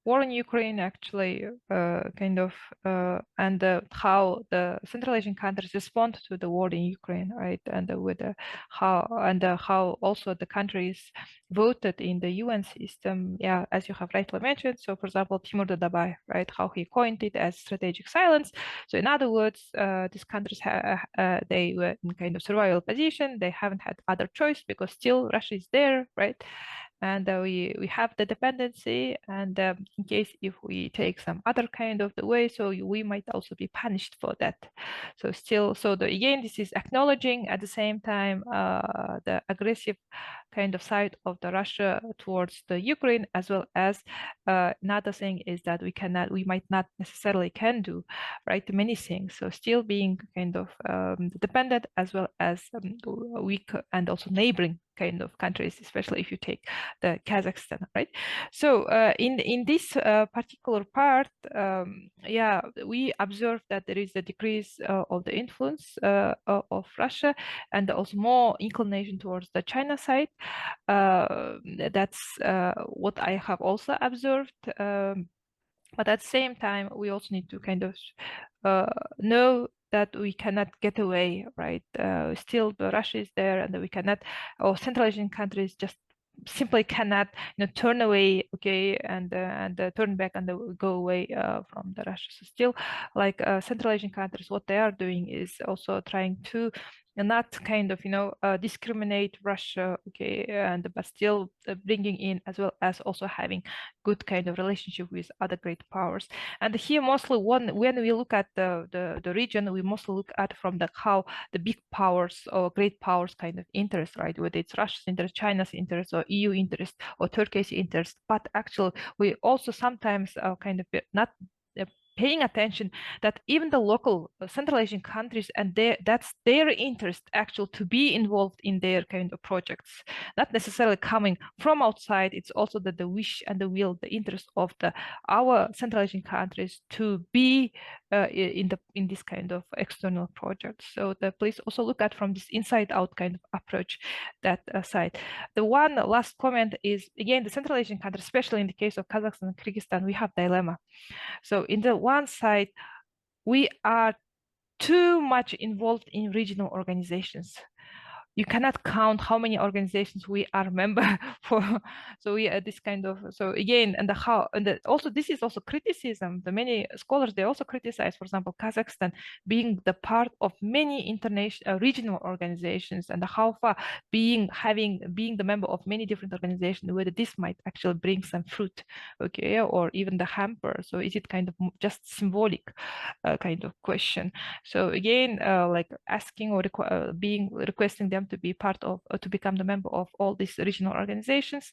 war in Ukraine actually and how the Central Asian countries respond to the war in Ukraine, right? And with how also the countries voted in the UN system. Yeah, as you have rightly mentioned. So for example, Timur Dadabai, right? How he coined it as strategic silence. So in other words, these countries they were in kind of survival position. They haven't had other choice because still Russia is there, right? And we have the dependency, and in case if we take some other kind of the way, so we might also be punished for that. So still, again, this is acknowledging at the same time the aggressive kind of side of the Russia towards the Ukraine, as well as another thing is that we might not necessarily can do, right, many things. So still being kind of dependent, as well as weak and also neighboring kind of countries, especially if you take the Kazakhstan, right? So in this particular part, we observe that there is a decrease of the influence of Russia, and also more inclination towards the China side. That's what I have also observed. But at the same time, we also need to kind of know that we cannot get away, right? Still, Russia is there, and we cannot, or Central Asian countries just simply cannot, turn away, okay, and turn back and go away from the Russia. So still, like Central Asian countries, what they are doing is also trying to not kind of discriminate Russia, okay, but still bringing in, as well as also having good kind of relationship with other great powers. And here mostly when we look at the region, we mostly look at from how the big powers or great powers kind of interest, right? Whether it's Russia's interest, China's interest, or EU interest, or Turkey's interest. But actually, we also sometimes kind of not paying attention that even the local Central Asian countries, and that's their interest actually to be involved in their kind of projects, not necessarily coming from outside. It's also the wish and the will, the interest of our Central Asian countries to be in this kind of external projects. So please also look at from this inside out kind of approach that side. The one last comment is, again, the Central Asian countries, especially in the case of Kazakhstan and Kyrgyzstan, we have dilemma. So in the one side, we are too much involved in regional organizations. You cannot count how many organizations we are member for. So we are this kind of, so again, and also this is also criticism. The many scholars, they also criticize, for example, Kazakhstan being the part of many international regional organizations, and how far being the member of many different organizations, whether this might actually bring some fruit, okay, or even the hamper. So is it kind of just symbolic kind of question? So again, like asking or requesting them to be part of, to become the member of all these regional organizations,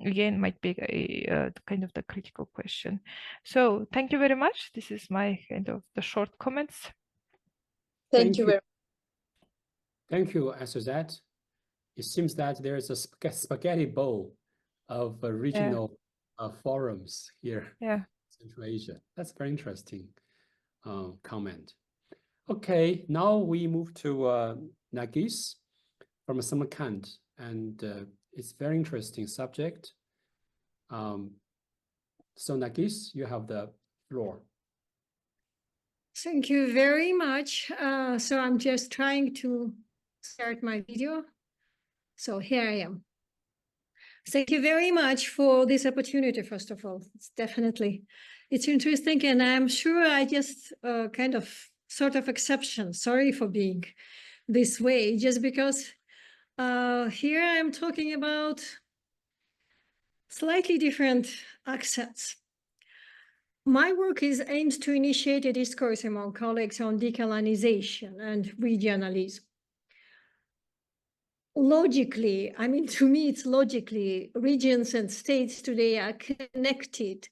again, might be a kind of the critical question. So thank you very much. This is my kind of the short comments.
Thank you very much.
Thank you, Assylzat. It seems that there is a spaghetti bowl of regional forums here in Central Asia. That's very interesting comment. Okay, now we move to Nargis from Samarkand, and it's a very interesting subject. So Nargis, you have the floor.
Thank you very much. So I'm just trying to start my video. So here I am. Thank you very much for this opportunity, first of all. It's interesting, and I'm sure I just kind of sort of exception. Sorry for being this way, just because here I'm talking about slightly different accents. My work is aimed to initiate a discourse among colleagues on decolonization and regionalism. Logically, I mean, to me, it's logically, regions and states today are connected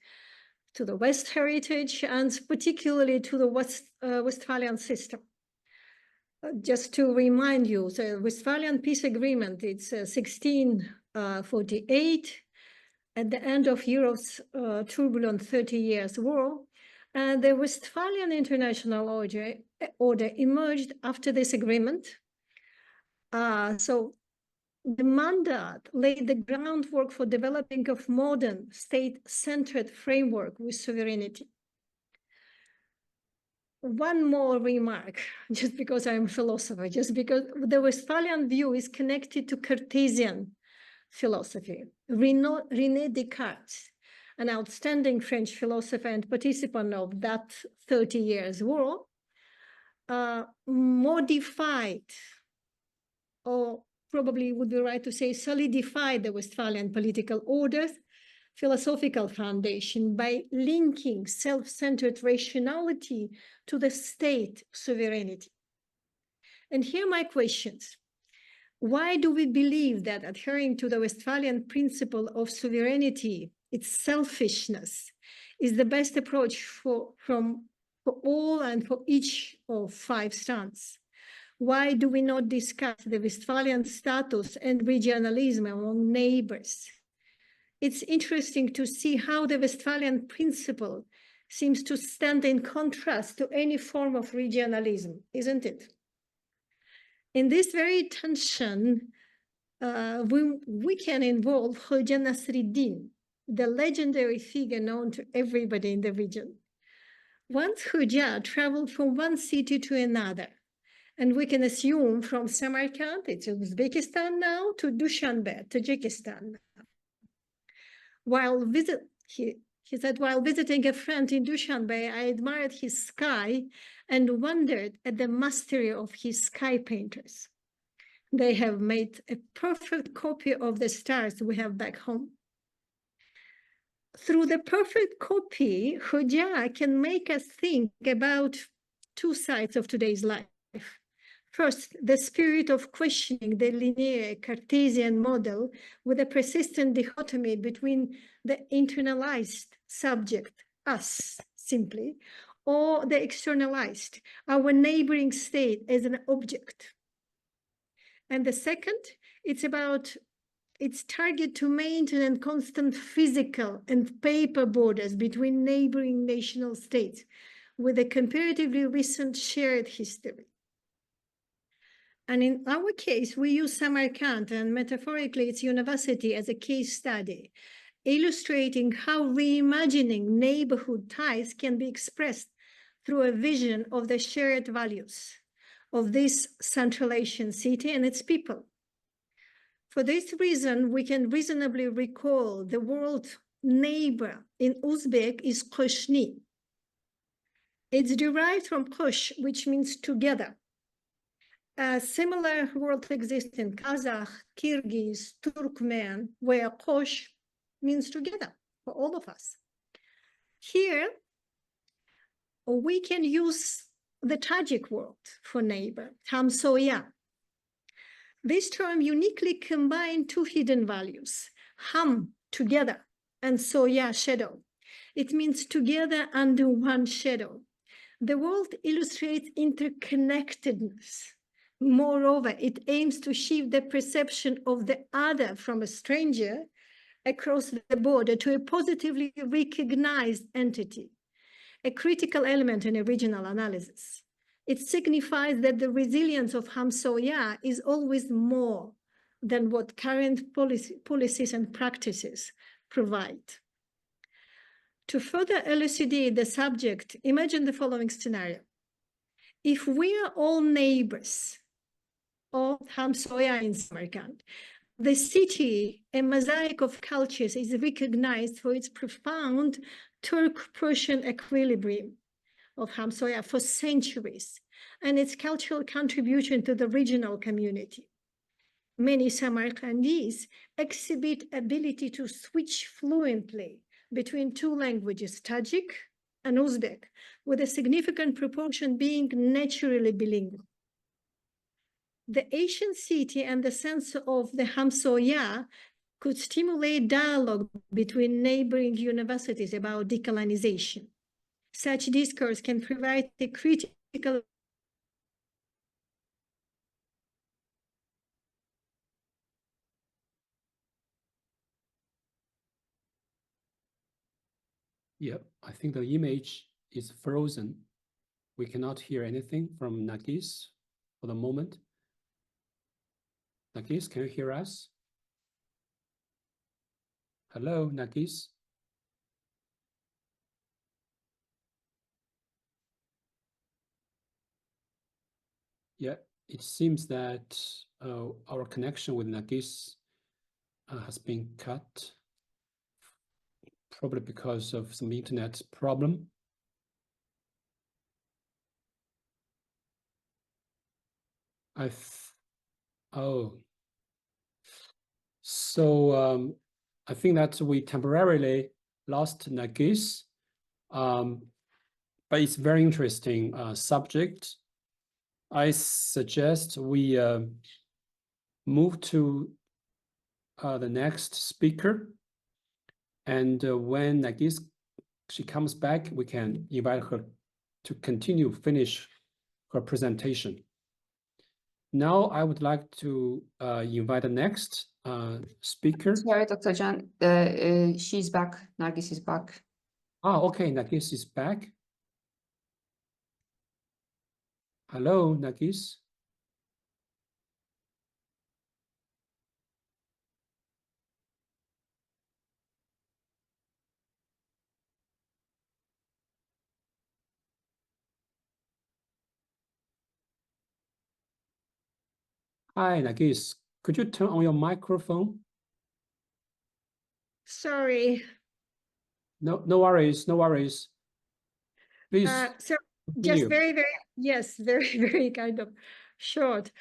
to the West heritage and particularly to the Westphalian system. Just to remind you, the Westphalian Peace Agreement, it's 1648, at the end of Europe's turbulent 30 years war. And the Westphalian International Order emerged after this agreement. So the mandate laid the groundwork for developing of modern state-centered framework with sovereignty. One more remark, just because I'm a philosopher, just because the Westphalian view is connected to Cartesian philosophy. René Descartes, an outstanding French philosopher and participant of that 30 years war, modified, or probably would be right to say solidified, the Westphalian political order's philosophical foundation by linking self-centered rationality to the state sovereignty. And here are my questions. Why do we believe that adhering to the Westphalian principle of sovereignty, its selfishness, is the best approach for all and for each of 5 strands? Why do we not discuss the Westphalian status and regionalism among neighbors? It's interesting to see how the Westphalian principle seems to stand in contrast to any form of regionalism, isn't it? In this very tension, we can involve Khoja Nasreddin, the legendary figure known to everybody in the region. Once Khoja traveled from one city to another, and we can assume from Samarkand, it's Uzbekistan now, to Dushanbe, Tajikistan. He said, while visiting a friend in Dushanbe, I admired his sky and wondered at the mastery of his sky painters. They have made a perfect copy of the stars we have back home. Through the perfect copy, Khoja can make us think about 2 sides of today's life. First, the spirit of questioning the linear Cartesian model with a persistent dichotomy between the internalized subject, us, simply, or the externalized, our neighboring state as an object. And the second, it's about its target to maintain constant physical and paper borders between neighboring national states with a comparatively recent shared history. And in our case, we use Samarkand and metaphorically its university as a case study, illustrating how reimagining neighborhood ties can be expressed through a vision of the shared values of this Central Asian city and its people. For this reason, we can reasonably recall the word neighbor in Uzbek is koshni. It's derived from kosh, which means together. A similar word exists in Kazakh, Kyrgyz, Turkmen, where kosh means together for all of us. Here, we can use the Tajik word for neighbor, hamsoya. This term uniquely combines 2 hidden values, ham, together, and soya, shadow. It means together under one shadow. The word illustrates interconnectedness. Moreover, it aims to shift the perception of the other from a stranger across the border to a positively recognized entity, a critical element in a regional analysis. It signifies that the resilience of Hamsoya is always more than what current policies and practices provide. To further elucidate the subject, imagine the following scenario. If we are all neighbors of Hamsoya in Samarkand, The city, a mosaic of cultures, is recognized for its profound Turk-Persian equilibrium of Hamsoya for centuries and its cultural contribution to the regional community. Many Samarkandis exhibit ability to switch fluently between two languages, Tajik and Uzbek, with a significant proportion being naturally bilingual. The Asian city and the sense of the Hamsoya could stimulate dialogue between neighboring universities about decolonization. Such discourse can provide a critical
Yeah, I think the image is frozen. We cannot hear anything from Nargis for the moment. Nargis, can you hear us? Hello, Nargis. Yeah, it seems that our connection with Nargis has been cut, probably because of some internet problem. So I think that we temporarily lost Nargis, but it's very interesting subject. I suggest we move to the next speaker, and when Nargis she comes back, we can invite her to finish her presentation. Now I would like to invite the next speaker.
Sorry, Dr. Zhang, she's back. Nargis is back.
Ah, okay, Nargis is back. Hello, Nargis. Hi, Nargis. Could you turn on your microphone?
Sorry.
No worries, no worries. Please.
So just very, very kind of short.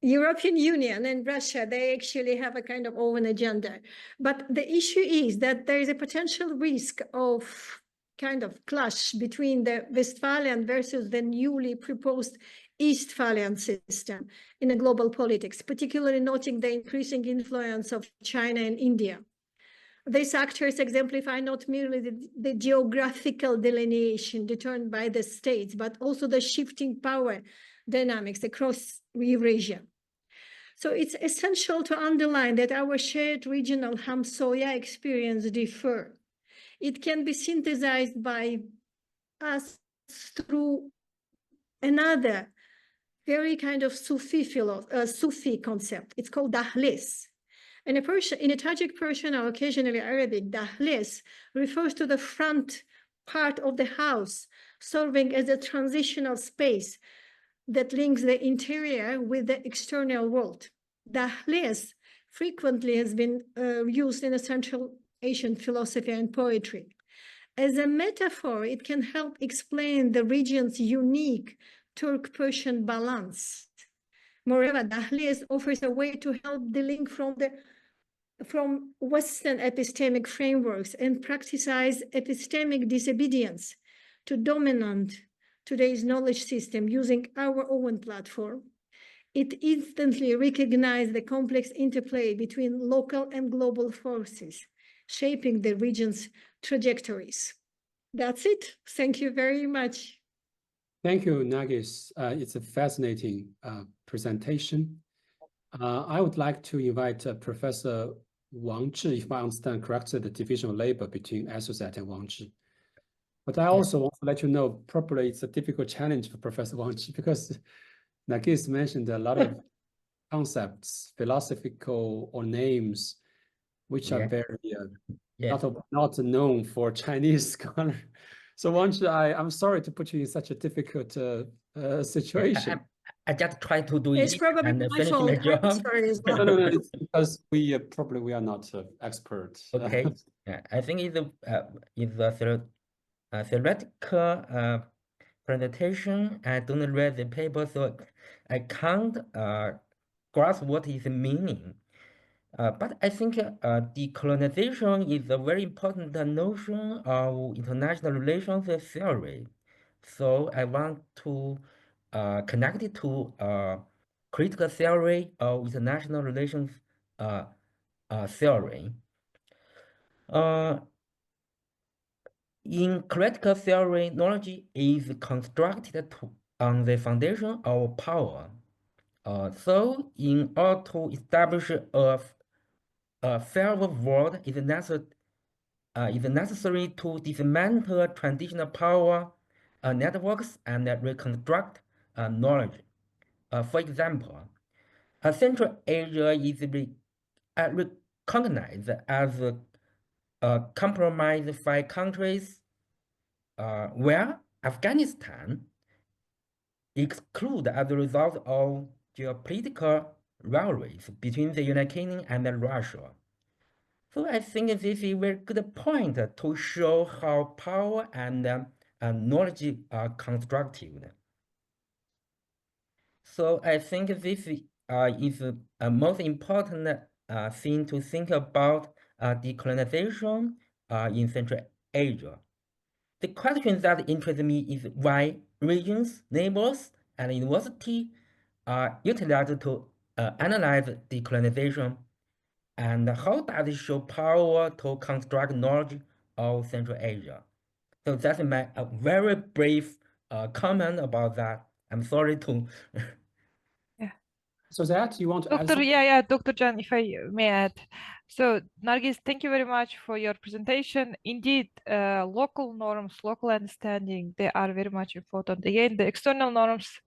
European Union and Russia, they actually have a kind of own agenda. But the issue is that there is a potential risk of kind of clash between the Westphalian versus the newly proposed Eastphalian system in a global politics, particularly noting the increasing influence of China and India. These actors exemplify not merely the geographical delineation determined by the states, but also the shifting power dynamics across Eurasia. So it's essential to underline that our shared regional Hamsoya experience differ. It can be synthesized by us through another very kind of Sufi concept. It's called dahlis. In a Tajik Persian or occasionally Arabic, dahlis refers to the front part of the house, serving as a transitional space that links the interior with the external world. Dahlis frequently has been used in Central Asian philosophy and poetry. As a metaphor, it can help explain the region's unique Turk-Persian balance. Moreover, dahlis offers a way to help the link from Western epistemic frameworks and practice epistemic disobedience to dominant today's knowledge system using our own platform. It instantly recognized the complex interplay between local and global forces, shaping the region's trajectories. That's it. Thank you very much.
Thank you, Nargis. It's a fascinating presentation. I would like to invite Professor Wang Zhi, if I understand correctly, the division of labor between Assylzat and Wang Zhi. But I also want to let you know, probably it's a difficult challenge for Professor Wang Zhi because Nargis mentioned a lot of concepts, philosophical or names, which are very not known for Chinese scholar. So Wang Zhi, I'm sorry to put you in such a difficult situation.
I just try to do
It's
it
probably
and
my
finish my
fault. I'm
job.
sorry as well.
No, it's because we probably we are not experts.
Okay, yeah, I think it's a theoretical presentation. I don't read the paper, so I can't grasp what is the meaning. But I think decolonization is a very important notion of international relations theory. So I want to connect it to critical theory of international relations theory. In critical theory, knowledge is constructed on the foundation of power. So in order to establish a fair world, it is necessary to dismantle traditional power networks and reconstruct knowledge. For example, Central Asia is recognized as compromised 5 countries, where Afghanistan excluded as a result of geopolitical rivalries between the United Kingdom and Russia. So I think this is a very good point to show how power and knowledge are constructed. So I think this is a most important thing to think about decolonization in Central Asia. The question that interests me is why regions, neighbors, and university are utilized to analyze decolonization, and how does it show power to construct knowledge of Central Asia? So that's my very brief comment about that. I'm sorry to.
So that you want to add
Dr.
something?
Dr. Zhang, if I may add. So, Nargis, thank you very much for your presentation. Indeed, local norms, local understanding, they are very much important. Again, the external norms,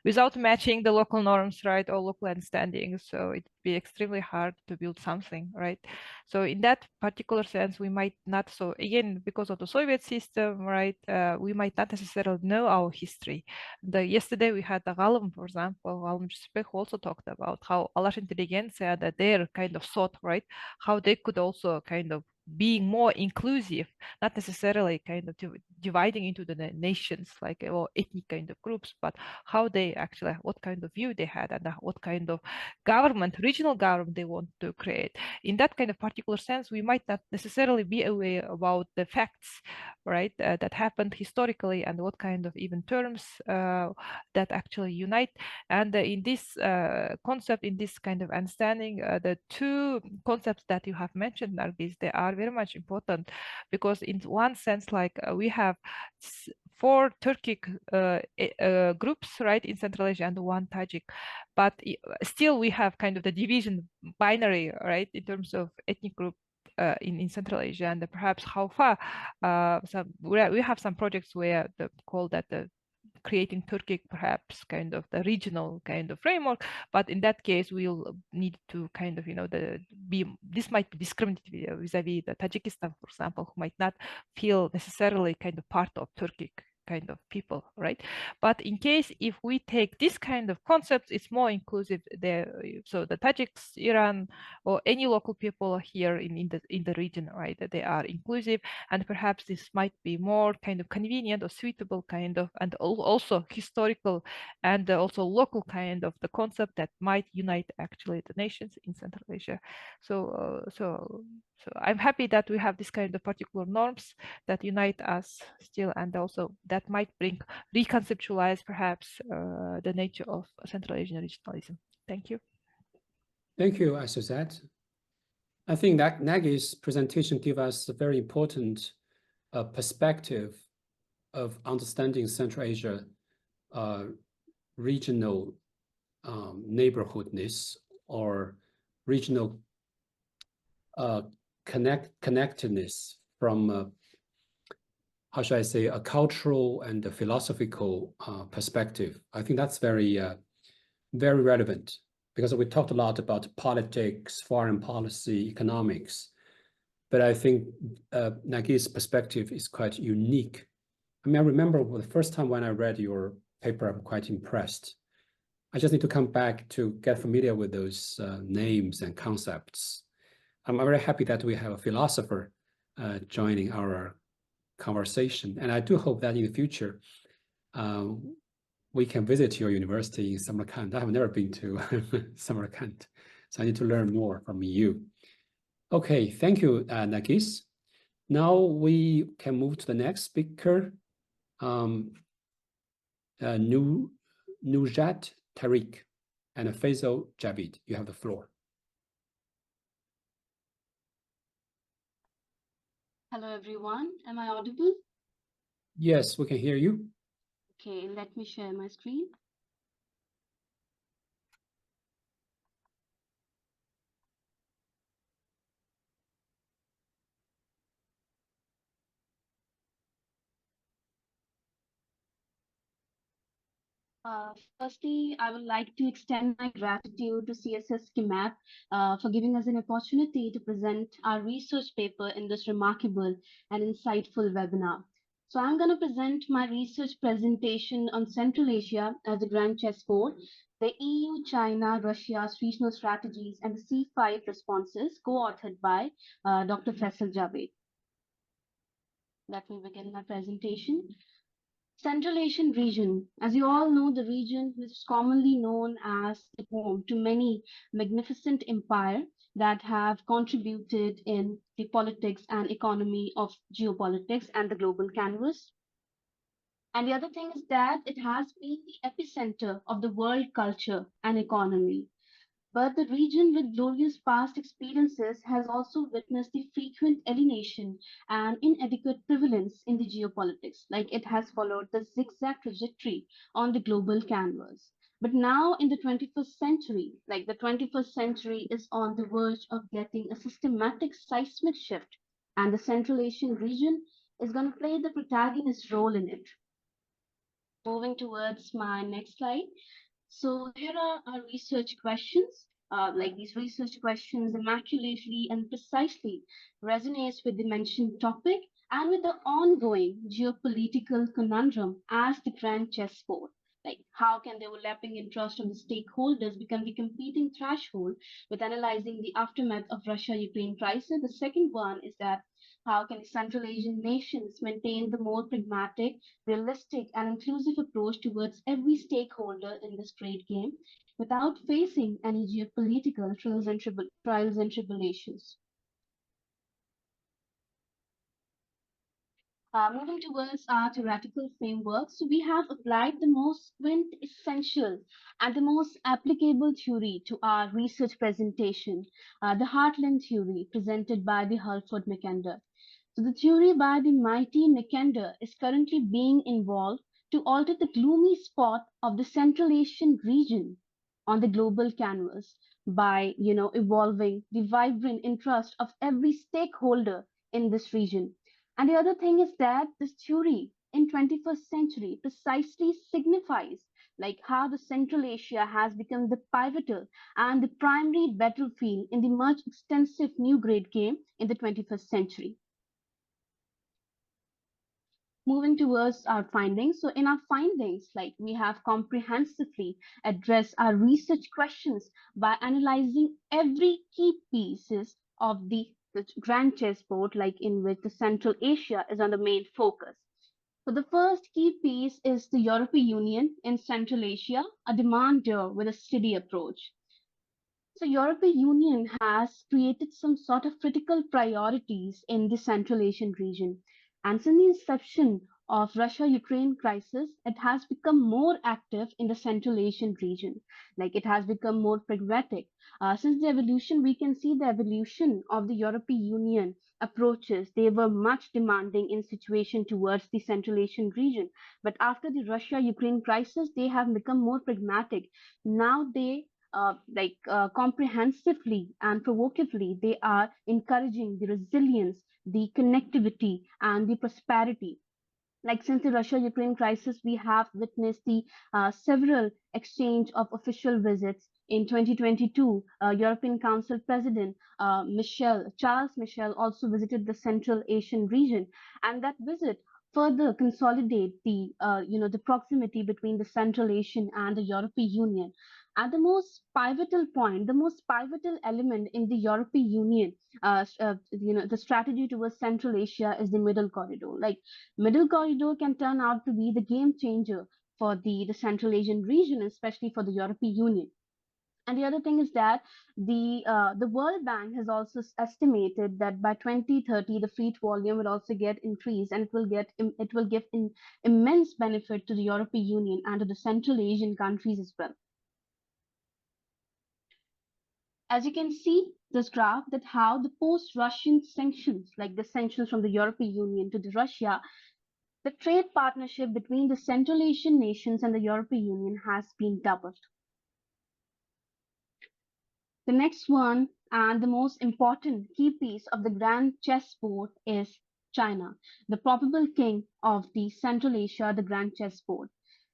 without matching the local norms, right, or local understanding, so it'd be extremely hard to build something, right? So in that particular sense, we might not, so again, because of the Soviet system, right, we might not necessarily know our history. Yesterday we had the Ghalem, for example, Ghalem who also talked about how Alash intelligentsia, that their kind of thought, right, how they could also kind of being more inclusive, not necessarily kind of dividing into the nations like or ethnic kind of groups, but how they actually, what kind of view they had and what kind of government, regional government they want to create. In that kind of particular sense, we might not necessarily be aware about the facts, right, that happened historically and what kind of even terms that actually unite. And in this concept, in this kind of understanding, the 2 concepts that you have mentioned, Nargis, they are very much important, because in one sense, like we have 4 Turkic groups, right, in Central Asia and 1 Tajik, but still we have kind of the division binary, right, in terms of ethnic group in Central Asia, and perhaps how far we have some projects where call that the creating Turkic, perhaps kind of the regional kind of framework, but in that case we'll need to kind of this might be discriminatory vis-a-vis the Tajikistan, for example, who might not feel necessarily kind of part of Turkic kind of people, right? But in case if we take this kind of concepts, it's more inclusive there. So the Tajiks, Iran, or any local people here in the region, right, that they are inclusive, and perhaps this might be more kind of convenient or suitable kind of, and also historical and also local kind of the concept that might unite actually the nations in Central Asia. So I'm happy that we have this kind of particular norms that unite us still, and also that might reconceptualize perhaps the nature of Central Asian regionalism. Thank you.
Thank you, Assylzat. I think that Nagi's presentation gives us a very important perspective of understanding Central Asia regional neighborhoodness or regional connectedness from how should I say, a cultural and a philosophical perspective. I think that's very relevant, because we talked a lot about politics, foreign policy, economics, but I think Nagi's perspective is quite unique. I mean, I remember the first time when I read your paper, I'm quite impressed. I just need to come back to get familiar with those names and concepts. I'm very happy that we have a philosopher joining our conversation. And I do hope that in the future, we can visit your university in Samarkand. I have never been to Samarkand, so I need to learn more from you. Okay, thank you, Nargis. Now we can move to the next speaker, Nuzhat Tariq and Faisal Javid. You have the floor.
Hello, everyone. Am I audible?
Yes, we can hear you.
Okay, let me share my screen. Firstly, I would like to extend my gratitude to CSS KIMEP for giving us an opportunity to present our research paper in this remarkable and insightful webinar. So I'm going to present my research presentation on Central Asia as a grand chessboard, the EU, China, Russia's regional strategies, and the C5 responses, co-authored by Dr. Faisal Javid. Let me begin my presentation. Central Asian region, as you all know, the region which is commonly known as the home to many magnificent empires that have contributed in the politics and economy of geopolitics and the global canvas. And the other thing is that it has been the epicenter of the world culture and economy. But the region with glorious past experiences has also witnessed the frequent alienation and inadequate prevalence in the geopolitics, like it has followed the zigzag trajectory on the global canvas. But now in the 21st century, like the 21st century is on the verge of getting a systematic seismic shift, and the Central Asian region is going to play the protagonist role in it. Moving towards my next slide. So here are our research questions. Like these research questions immaculately and precisely resonates with the mentioned topic and with the ongoing geopolitical conundrum as the grand chessboard. Like how can the overlapping interest of the stakeholders become the competing threshold with analyzing the aftermath of Russia-Ukraine crisis? The second one is that how can the Central Asian nations maintain the more pragmatic, realistic, and inclusive approach towards every stakeholder in this great game without facing any geopolitical trials and tribulations? Moving towards our theoretical framework, so we have applied the most essential and the most applicable theory to our research presentation, the Heartland theory presented by the Halford Mackinder. So the theory by the mighty Mackinder is currently being involved to alter the gloomy spot of the Central Asian region on the global canvas by, evolving the vibrant interest of every stakeholder in this region. And the other thing is that this theory in 21st century precisely signifies like how the Central Asia has become the pivotal and the primary battlefield in the much extensive new great game in the 21st century. Moving towards our findings. So in our findings, like we have comprehensively addressed our research questions by analyzing every key pieces of the grand chessboard, like in which the Central Asia is on the main focus. So the first key piece is the European Union in Central Asia, a demander with a steady approach. So European Union has created some sort of critical priorities in the Central Asian region. And since the inception of Russia-Ukraine crisis, it has become more active in the Central Asian region. Like it has become more pragmatic. Since the evolution, we can see the evolution of the European Union approaches. They were much demanding in situation towards the Central Asian region. But after the Russia-Ukraine crisis, they have become more pragmatic. Now they comprehensively and provocatively, they are encouraging the resilience, the connectivity, and the prosperity. Like since the Russia-Ukraine crisis, we have witnessed the several exchange of official visits. In 2022, European Council President Charles Michel also visited the Central Asian region, and that visit further consolidate the the proximity between the Central Asian and the European Union. And the most pivotal point, the most pivotal element in the European Union, the strategy towards Central Asia is the Middle Corridor. Like Middle Corridor can turn out to be the game changer for the Central Asian region, especially for the European Union. And the other thing is that the World Bank has also estimated that by 2030 the fleet volume will also get increased, and it will give immense benefit to the European Union and to the Central Asian countries as well. As you can see this graph, that how the post-Russian sanctions, like the sanctions from the European Union to the Russia, the trade partnership between the Central Asian nations and the European Union has been doubled. The next one, and the most important key piece of the grand chessboard, is China, the probable king of the Central Asia, the grand chessboard.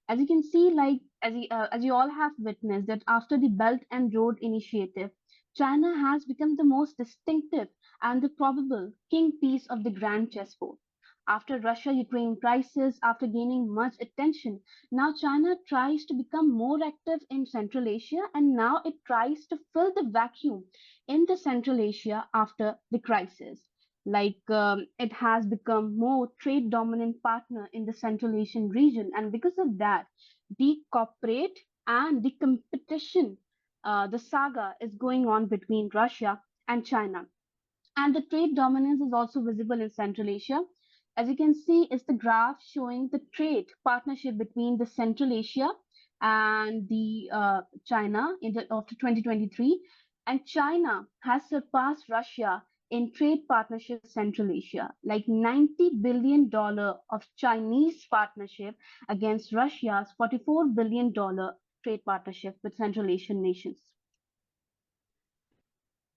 As you can see, like as you all have witnessed, that after the Belt and Road Initiative, China has become the most distinctive and the probable king piece of the grand chessboard. After Russia-Ukraine crisis, after gaining much attention, now China tries to become more active in Central Asia, and now it tries to fill the vacuum in the Central Asia after the crisis. Like it has become more trade dominant partner in the Central Asian region, and because of that, the cooperate and the competition, the saga is going on between Russia and China. And the trade dominance is also visible in Central Asia. As you can see, is the graph showing the trade partnership between the Central Asia and the China after 2023. And China has surpassed Russia in trade partnership with Central Asia, like $90 billion of Chinese partnership against Russia's $44 billion trade partnership with Central Asian nations.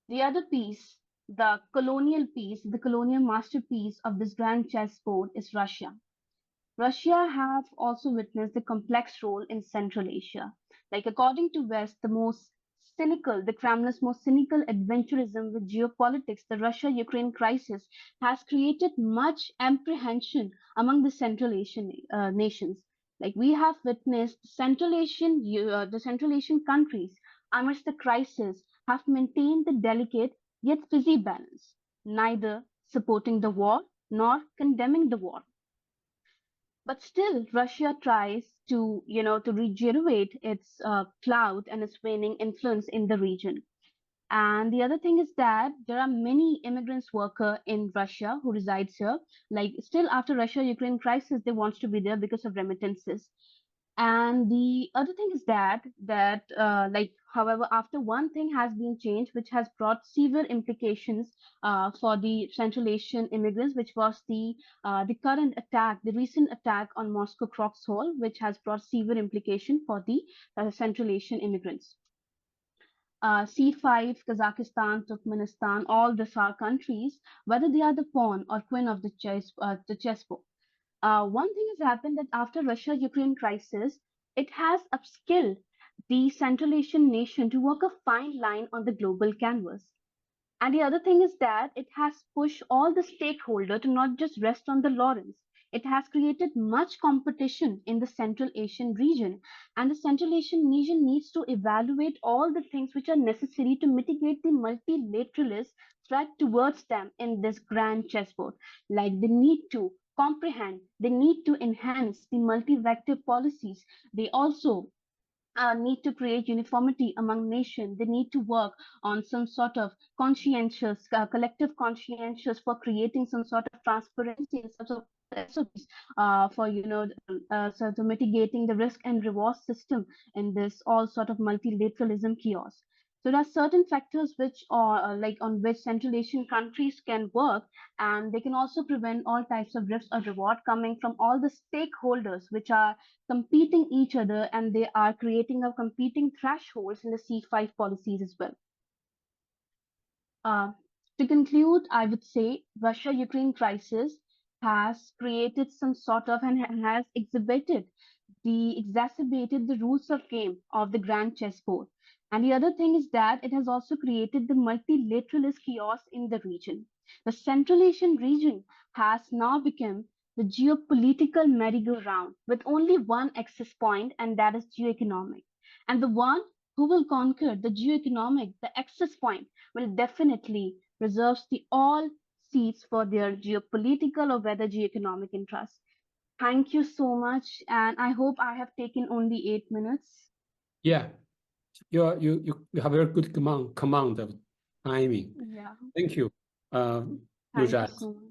The other piece, the colonial piece, the colonial masterpiece of this grand chessboard is Russia. Russia have also witnessed the complex role in Central Asia. Like according to West, the most cynical, the Kremlin's most cynical adventurism with geopolitics, the Russia-Ukraine crisis has created much apprehension among the Central Asian nations. Like we have witnessed the Central Asian countries amidst the crisis have maintained the delicate yet fuzzy balance, neither supporting the war nor condemning the war. But still, Russia tries to, to regenerate its clout and its waning influence in the region. And the other thing is that there are many immigrants worker in Russia who resides here. Like still after Russia-Ukraine crisis, they want to be there because of remittances. And the other thing is that however, after one thing has been changed, which has brought severe implications for the Central Asian immigrants, which was the current attack, the recent attack on Moscow Crocs Hall, which has brought severe implication for the Central Asian immigrants. C5, Kazakhstan, Turkmenistan, all these are countries, whether they are the pawn or queen of the chessboard. One thing has happened that after Russia-Ukraine crisis, it has upskilled the Central Asian nation to walk a fine line on the global canvas. And the other thing is that it has pushed all the stakeholders to not just rest on the laurels. It has created much competition in the Central Asian region, and the Central Asian region needs to evaluate all the things which are necessary to mitigate the multilateralist threat towards them in this grand chessboard. Like the need to comprehend, they need to enhance the multi-vector policies. They also need to create uniformity among nations. They need to work on some sort of conscientious, collective conscientious for creating some sort of transparency and some sort of SOPs for so mitigating the risk and reward system in this all sort of multilateralism chaos. So there are certain factors which are on which Central Asian countries can work, and they can also prevent all types of risk or reward coming from all the stakeholders which are competing each other, and they are creating a competing thresholds in the C5 policies as well. To conclude, I would say Russia-Ukraine crisis has created some sort of and has exacerbated the rules of game of the grand chessboard. And the other thing is that it has also created the multilateralist chaos in the region. The Central Asian region has now become the geopolitical merry-go-round with only one access point, and that is geoeconomic. And the one who will conquer the geoeconomic, the access point, will definitely reserve all seats for their geopolitical or whether geoeconomic interests. Thank you so much, and I hope I have taken only 8 minutes.
Yeah, you have a very good command of timing.
Yeah.
Thank you,
Thank you
Nuzhat.
so much.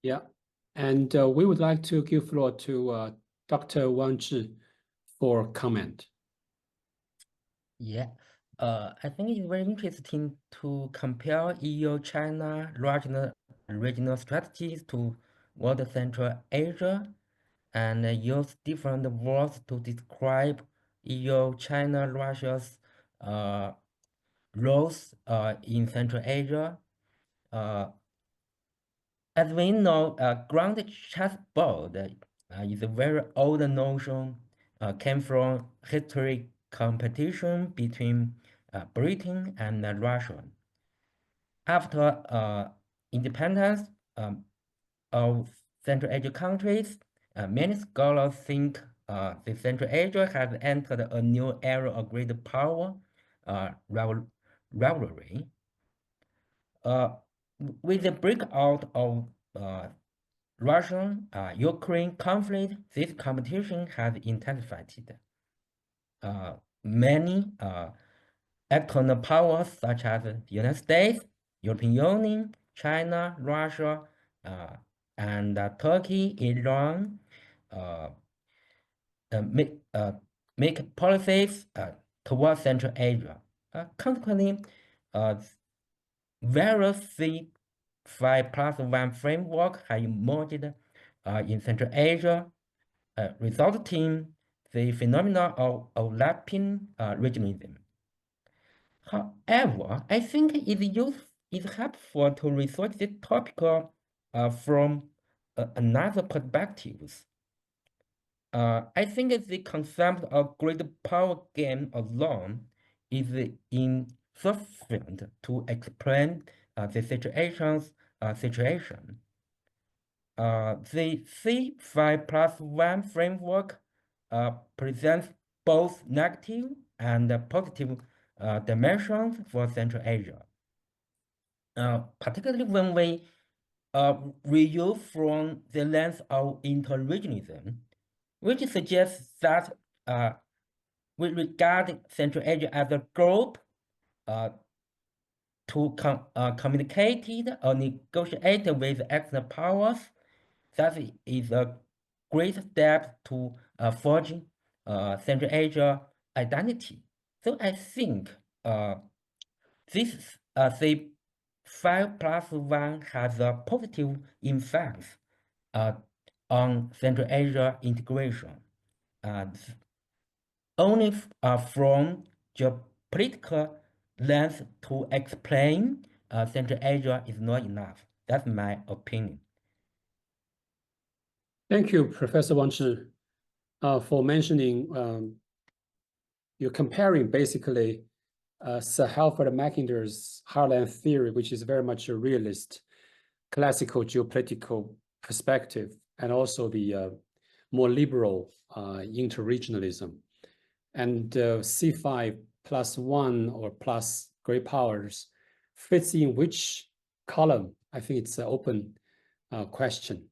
Yeah, and we would like to give floor to Dr. Wang for comment.
Yeah, I think it's very interesting to compare EU-China regional strategies to World Central Asia and use different words to describe EU, China, Russia's roles in Central Asia. As we know, ground chessboard is a very old notion, came from history competition between Britain and Russia. After independence of Central Asia countries, many scholars think the Central Asia has entered a new era of great power rivalry. With the breakout of Russian-Ukraine conflict, this competition has intensified. Many external powers such as the United States, European Union, China, Russia, and Turkey, Iran make policies towards Central Asia. Consequently, various C5+1 framework has emerged in Central Asia, resulting the phenomena of overlapping regionalism. However, I think it's helpful to research this topic from another perspective. I think the concept of great power game alone is insufficient to explain the situation. The C5+1 framework presents both negative and positive dimensions for Central Asia, particularly when we review from the lens of interregionalism, which suggests that we regard Central Asia as a group to communicate or negotiate with external powers. That is a great step to forging Central Asia identity. So I think this C5+1 has a positive impact on Central Asia integration. Only from geopolitical lens to explain Central Asia is not enough. That's my opinion.
Thank you, Professor Wang Zhi, for mentioning you're comparing basically Sir Halford Mackinder's heartland theory, which is very much a realist, classical geopolitical perspective, and also the more liberal interregionalism. And C5+1 or plus great powers fits in which column? I think it's an open question.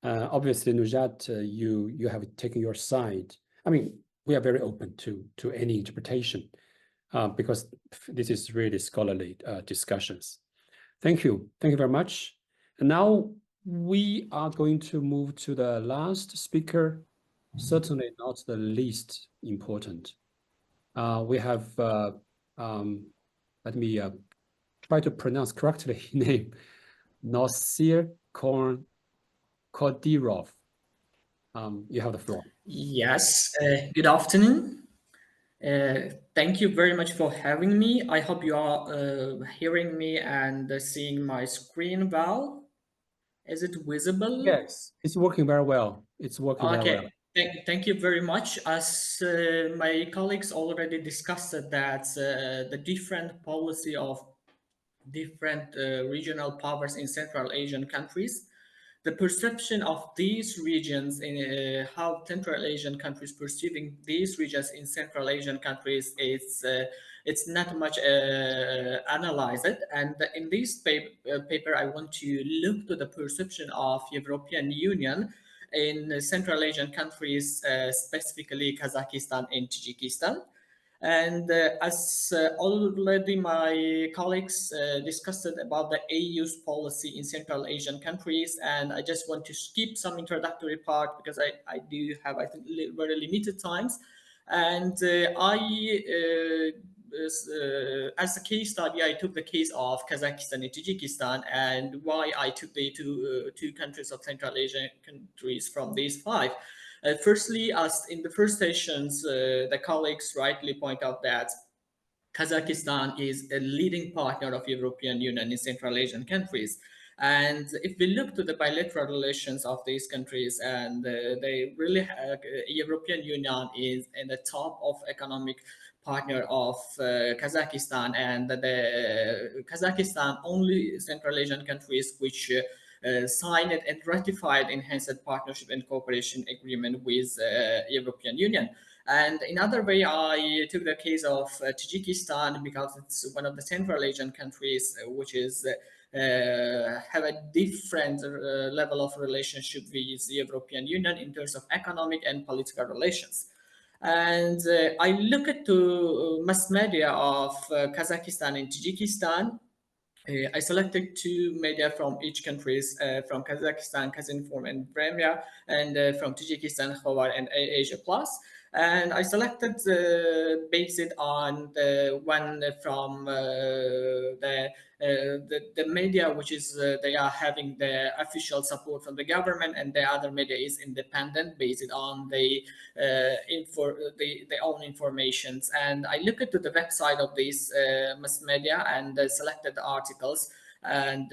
Obviously, Nuzhat, you have taken your side. I mean, we are very open to any interpretation because this is really scholarly discussions. Thank you. Thank you very much. And now we are going to move to the last speaker, certainly not the least important. We have, let me try to pronounce correctly his name, Nasir Kodirov. You have the floor.
Yes, good afternoon. Thank you very much for having me. I hope you are hearing me and seeing my screen well. Is it visible?
Yes, it's working very well. It's working very well.
Thank you very much. As my colleagues already discussed that the different policy of different regional powers in Central Asian countries, the perception of these regions in how Central Asian countries perceiving these regions in Central Asian countries is it's not much analyzed. And in this paper, I want to look to the perception of European Union in Central Asian countries, specifically Kazakhstan and Tajikistan. And as already my colleagues discussed about the AU's policy in Central Asian countries, and I just want to skip some introductory part because I do have, I think, very limited times. And as a case study, I took the case of Kazakhstan and Tajikistan, and why I took the two countries of Central Asian countries from these five. Firstly, as in the first sessions, the colleagues rightly point out that Kazakhstan is a leading partner of European Union in Central Asian countries. And if we look to the bilateral relations of these countries, and they really have, European Union is in the top of economic partner of Kazakhstan, and the Kazakhstan only Central Asian countries which signed and ratified enhanced partnership and cooperation agreement with European Union. And another way, I took the case of Tajikistan because it's one of the Central Asian countries which is have a different level of relationship with the European Union in terms of economic and political relations. And I look at the mass media of Kazakhstan and Tajikistan. I selected two media from each countries, from Kazakhstan, Kazinform and Vremya, and from Tajikistan, Khobar and Asia Plus. And I selected based on the one from the media, which is they are having the official support from the government, and the other media is independent, based on the their own informations. And I look at the website of these mass media and selected the articles and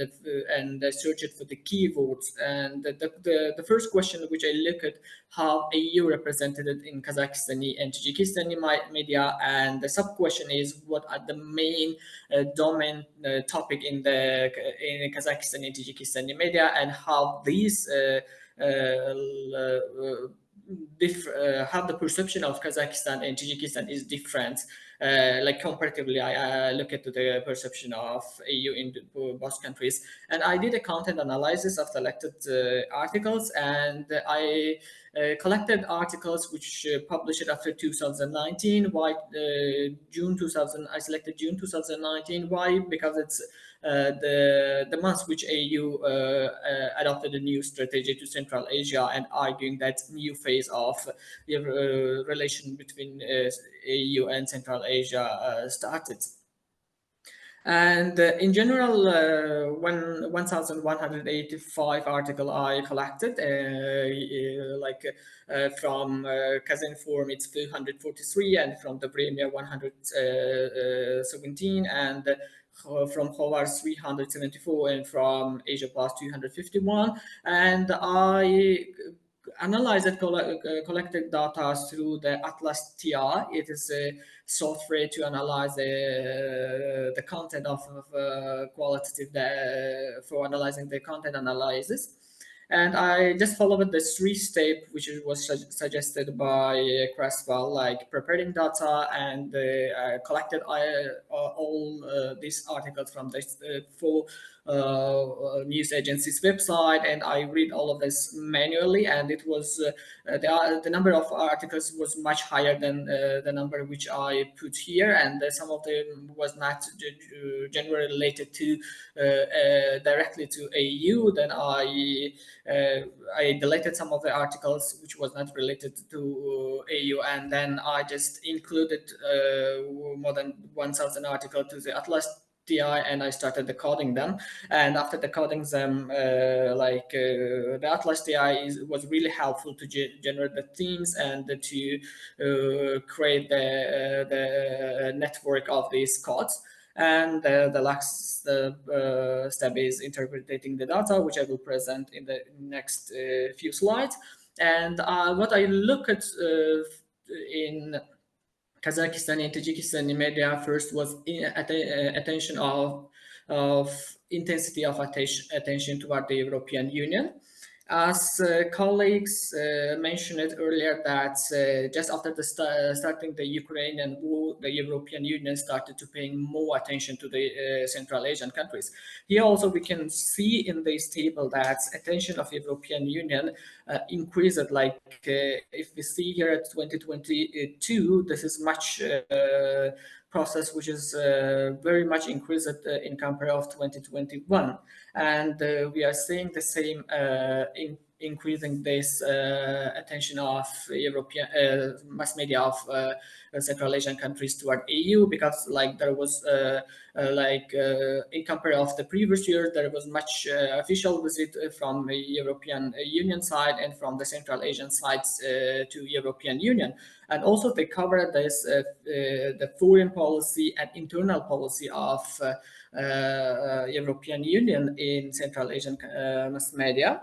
search it for the keywords. And the first question which I look at, how AU represented in Kazakhstani and Tajikistani media, and the sub question is what are the main domain topic in Kazakhstani and Tajikistani media, and how these how the perception of Kazakhstan and Tajikistan is different. Like comparatively, I look at the perception of AU in both countries, and I did a content analysis of selected articles, and I collected articles which published after 2019. Why June 2000? I selected June 2019. Why? Because it's the month which AU adopted a new strategy to Central Asia, and arguing that new phase of relation between AU and Central Asia started. And in general, 1,185 articles I collected, from Kazinform it's 243, and from the Vremya 117, and from Khobar 374, and from Asia Plus 251. And I analyzed collected data through the Atlas TI. It is a software to analyze the content of qualitative for analyzing the content analysis. And I just followed the 3-step which was suggested by Creswell, like preparing data, and collected all these articles from the 4 news agency's website, and I read all of this manually, and it was the number of articles was much higher than the number which I put here, and some of them was not generally related to directly to AU. Then I deleted some of the articles which was not related to AU, and then I just included more than 1,000 articles to the Atlas TI, and I started decoding them. And after decoding them, the Atlas TI was really helpful to generate the themes and to create the network of these codes. And the last step is interpreting the data, which I will present in the next few slides. And what I look at in Kazakhstan and Tajikistan media first was attention of intensity of attention toward the European Union. As colleagues mentioned it earlier, that just after the starting the Ukrainian war, the European Union started to pay more attention to the Central Asian countries. Here also we can see in this table that attention of European Union increased. Like if we see here at 2022, this is much process which is very much increased in comparison of 2021, and we are seeing the same increasing this attention of European mass media of Central Asian countries toward EU, because like there was in comparison of the previous year, there was much official visit from the European Union side and from the Central Asian sides to European Union. And also they covered this the foreign policy and internal policy of European Union in Central Asian mass media.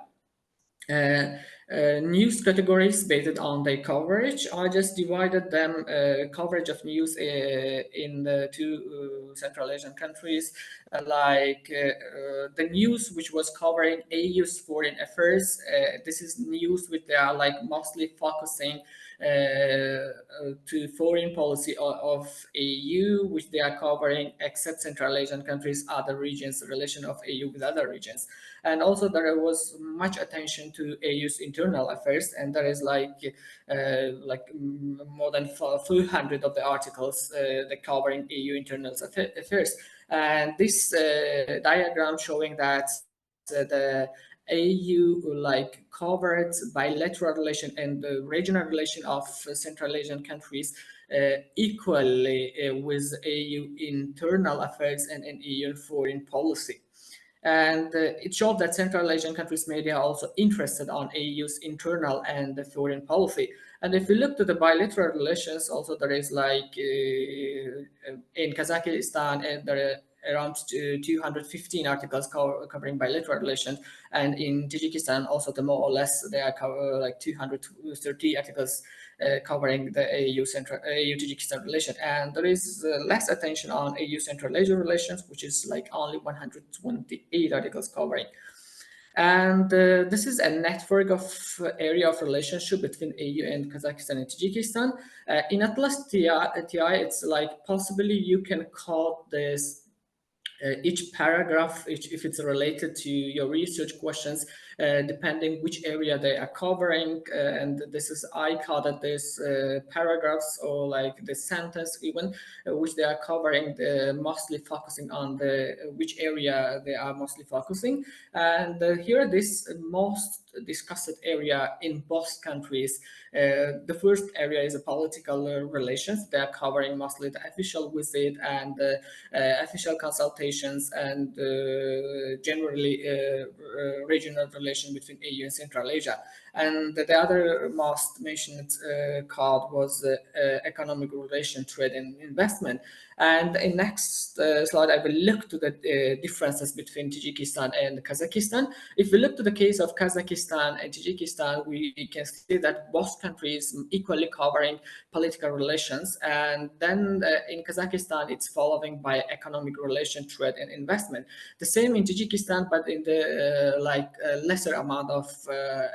News categories based on their coverage. I just divided them coverage of news in the two Central Asian countries, the news which was covering EU's foreign affairs. This is news which they are like mostly focusing to foreign policy of EU, which they are covering, except Central Asian countries, other regions, relation of EU with other regions. And also there was much attention to EU's internal affairs, and there is more than 400 of the articles that covering EU internal affairs. And this diagram showing that the EU covered bilateral relation and the regional relation of Central Asian countries equally with EU internal affairs and EU foreign policy. And it showed that Central Asian countries media are also interested on EU's internal and the foreign policy. And if we look to the bilateral relations, also there is in Kazakhstan, and there are around 215 articles covering bilateral relations, and in Tajikistan also more or less there are 230 articles covering the EU-Tajikistan relation. And there is less attention on EU Central Asia relations, which is only 128 articles covering. And this is a network of area of relationship between EU and Kazakhstan and Tajikistan. In Atlas TI, it's possibly you can call this each paragraph, if it's related to your research questions, depending which area they are covering. And this is, I coded this paragraphs or the sentence even, which they are covering, mostly focusing on which area they are mostly focusing. And here this most discussed area in both countries. The first area is a political relations. They are covering mostly the official visit and official consultations and generally regional relation between EU and Central Asia. And the other most mentioned card was economic relation, trade and investment. And in next slide, I will look to the differences between Tajikistan and Kazakhstan. If we look to the case of Kazakhstan and Tajikistan, we can see that both countries equally covering political relations. And then in Kazakhstan, it's following by economic relation, trade and investment. The same in Tajikistan, but in the lesser amount of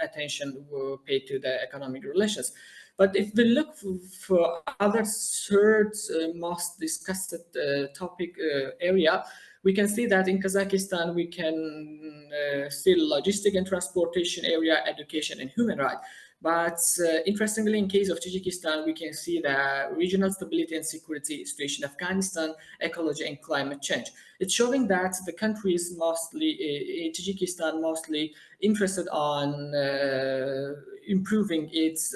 attention paid to the economic relations. But if we look for other third most discussed topic area, we can see that in Kazakhstan, we can see logistic and transportation area, education and human rights. But interestingly, in case of Tajikistan, we can see the regional stability and security situation, Afghanistan, ecology and climate change. It's showing that the country is mostly, Tajikistan mostly interested on improving its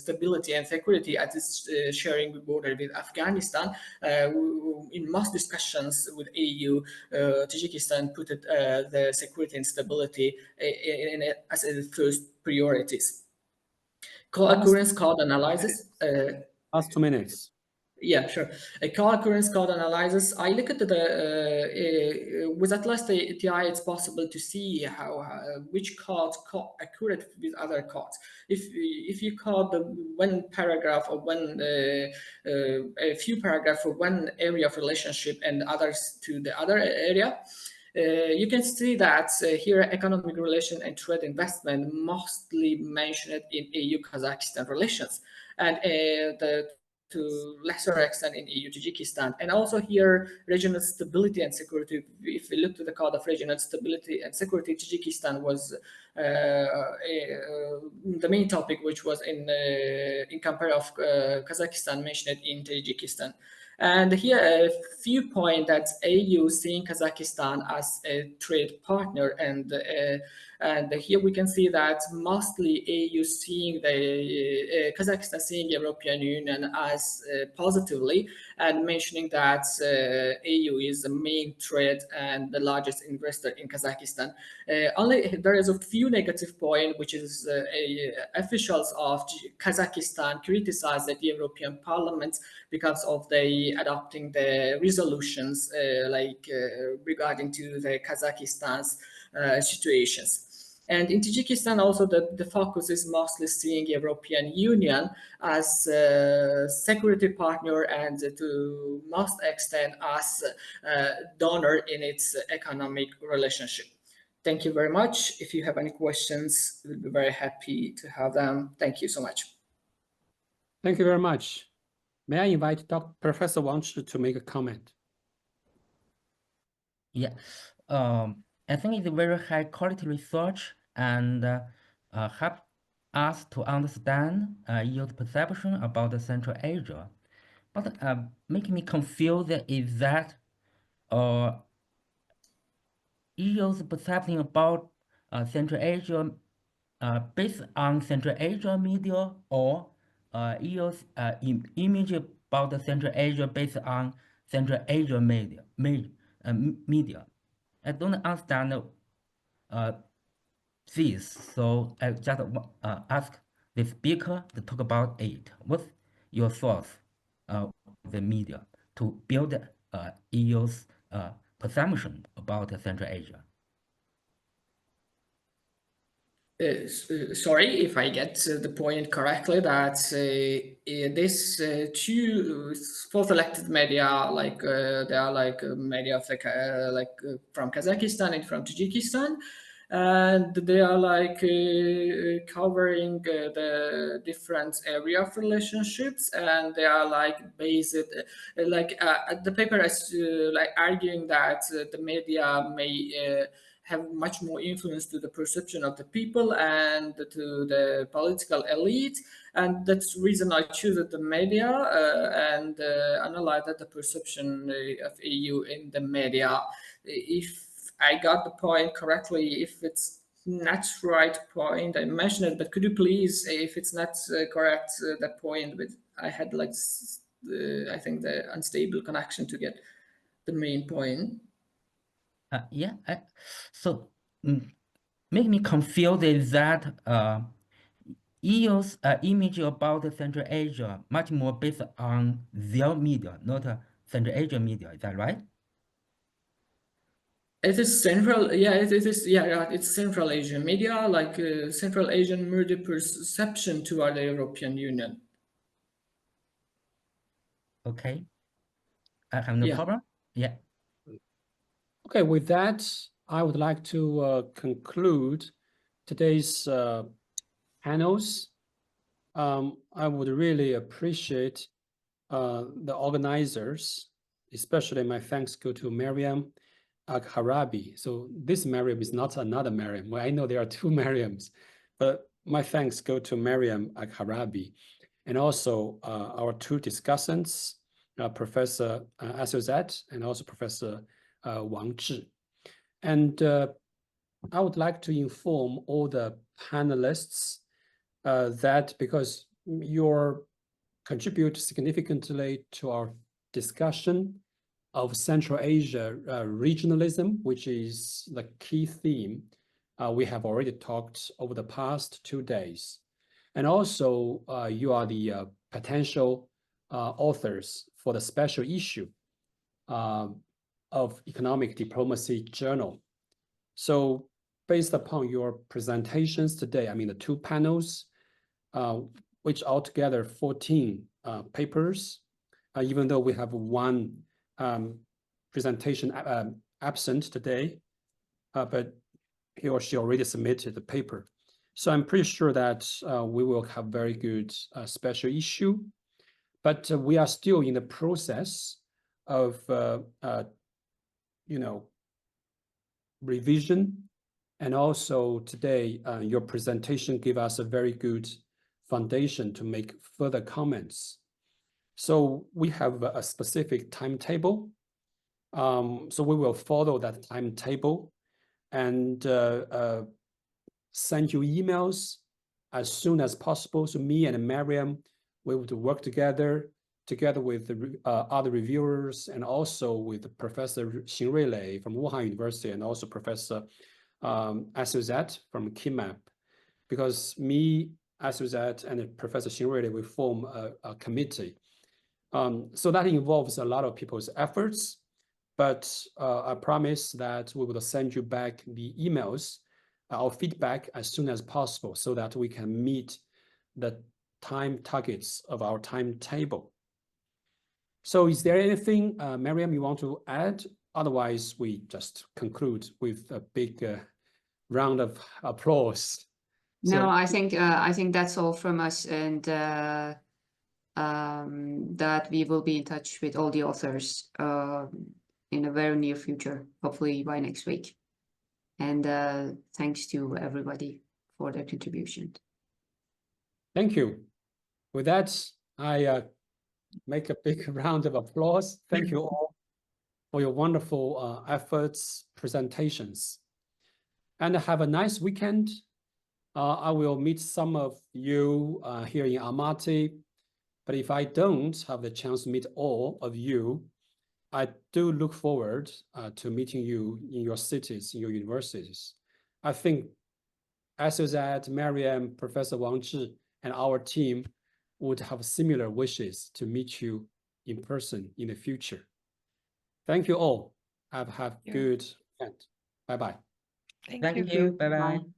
stability and security as it's sharing the border with Afghanistan. In most discussions with EU, Tajikistan put the security and stability as the first priorities. Co-occurrence code analysis.
Last 2 minutes.
Yeah, sure. A co-occurrence code analysis. I look at with Atlas TI, it's possible to see how which codes co-occurred with other codes. If you code the one paragraph or a few paragraphs for one area of relationship and others to the other area, you can see that here economic relation and trade investment mostly mentioned in EU-Kazakhstan relations, and to lesser extent in EU-Tajikistan. And also here, regional stability and security. If we look to the Code of Regional Stability and Security, Tajikistan was the main topic, which was in compare of Kazakhstan mentioned in Tajikistan. And here a few points that EU seeing Kazakhstan as a trade partner, and here we can see that mostly EU seeing the Kazakhstan seeing European Union as positively, and mentioning that EU is the main trade and the largest investor in Kazakhstan. Only there is a few negative points, which is officials of Kazakhstan criticize the European Parliament because of the adopting the resolutions regarding to the Kazakhstan's situations. And in Tajikistan also the focus is mostly seeing European Union as a security partner and to most extent as a donor in its economic relationship. Thank you very much. If you have any questions, we'll be very happy to have them. Thank you so much.
Thank you very much. May I invite Professor Wang to make a comment?
Yeah, I think it's a very high quality research and help us to understand EU's perception about Central Asia. But making me confused is that EU's perception about Central Asia based on Central Asia media, or EU's image about the Central Asia based on Central Asia media. I don't understand this, so I just ask the speaker to talk about it. What's your thoughts of the media to build EU's perception about Central Asia?
Sorry if I get the point correctly, that this two self-elected media, like they are like media of from Kazakhstan and from Tajikistan, and they are like covering the different area of relationships, and they are like based the paper is like arguing that the media may have much more influence to the perception of the people and to the political elite. And that's the reason I choose the media and analyze the perception of EU in the media. If I got the point correctly, if it's not right point, I mentioned it, but could you please, if it's not correct, that point, but I had like, I think the unstable connection to get the main point.
Yeah, so make me confused is that EU's image about Central Asia much more based on their media, not Central Asia media. Is that right?
It is Central, yeah, it is, yeah, it's Central Asian media, like Central Asian media perception toward the European Union.
Okay, I have no problem. Yeah.
Okay, with that, I would like to conclude today's panels. I would really appreciate the organizers, especially my thanks go to Maryam Harabi. So this Maryam is not another Maryam. Well, I know there are two Maryams, but my thanks go to Maryam Harabi, and also our two discussants, Professor Assylzat and also Professor Wang. And I would like to inform all the panelists that because you contribute significantly to our discussion of Central Asia regionalism, which is the key theme we have already talked over the past 2 days. And also you are the potential authors for the special issue of Economic Diplomacy Journal. So based upon your presentations today, I mean the two panels, which altogether 14 papers, even though we have one presentation absent today, but he or she already submitted the paper. So I'm pretty sure that we will have very good special issue, but we are still in the process of, revision. And also today, your presentation gave us a very good foundation to make further comments. So we have a specific timetable. So we will follow that timetable and send you emails as soon as possible. So me and Maryam, we would work together with the other reviewers and also with Professor Xinruilei from Wuhan University and also Professor Assylzat from KIMEP, because me, Assylzat, and Professor Xinruilei, we form a committee. So that involves a lot of people's efforts, but I promise that we will send you back the emails, our feedback as soon as possible so that we can meet the time targets of our timetable. So is there anything, Maryam, you want to add? Otherwise, we just conclude with a big round of applause.
No,
So,
I think that's all from us, and that we will be in touch with all the authors in a very near future, hopefully by next week. And thanks to everybody for their contribution.
thank you. With that, I make a big round of applause. Thank you all for your wonderful efforts, presentations. And have a nice weekend. I will meet some of you here in Almaty, but if I don't have the chance to meet all of you, I do look forward to meeting you in your cities, in your universities. I think Assylzat, Maryam, Professor Wang Zhi, and our team would have similar wishes to meet you in person in the future. Thank you all. Have a good weekend. Bye-bye.
Thank
Thank
you.
you. Bye-bye.
Bye.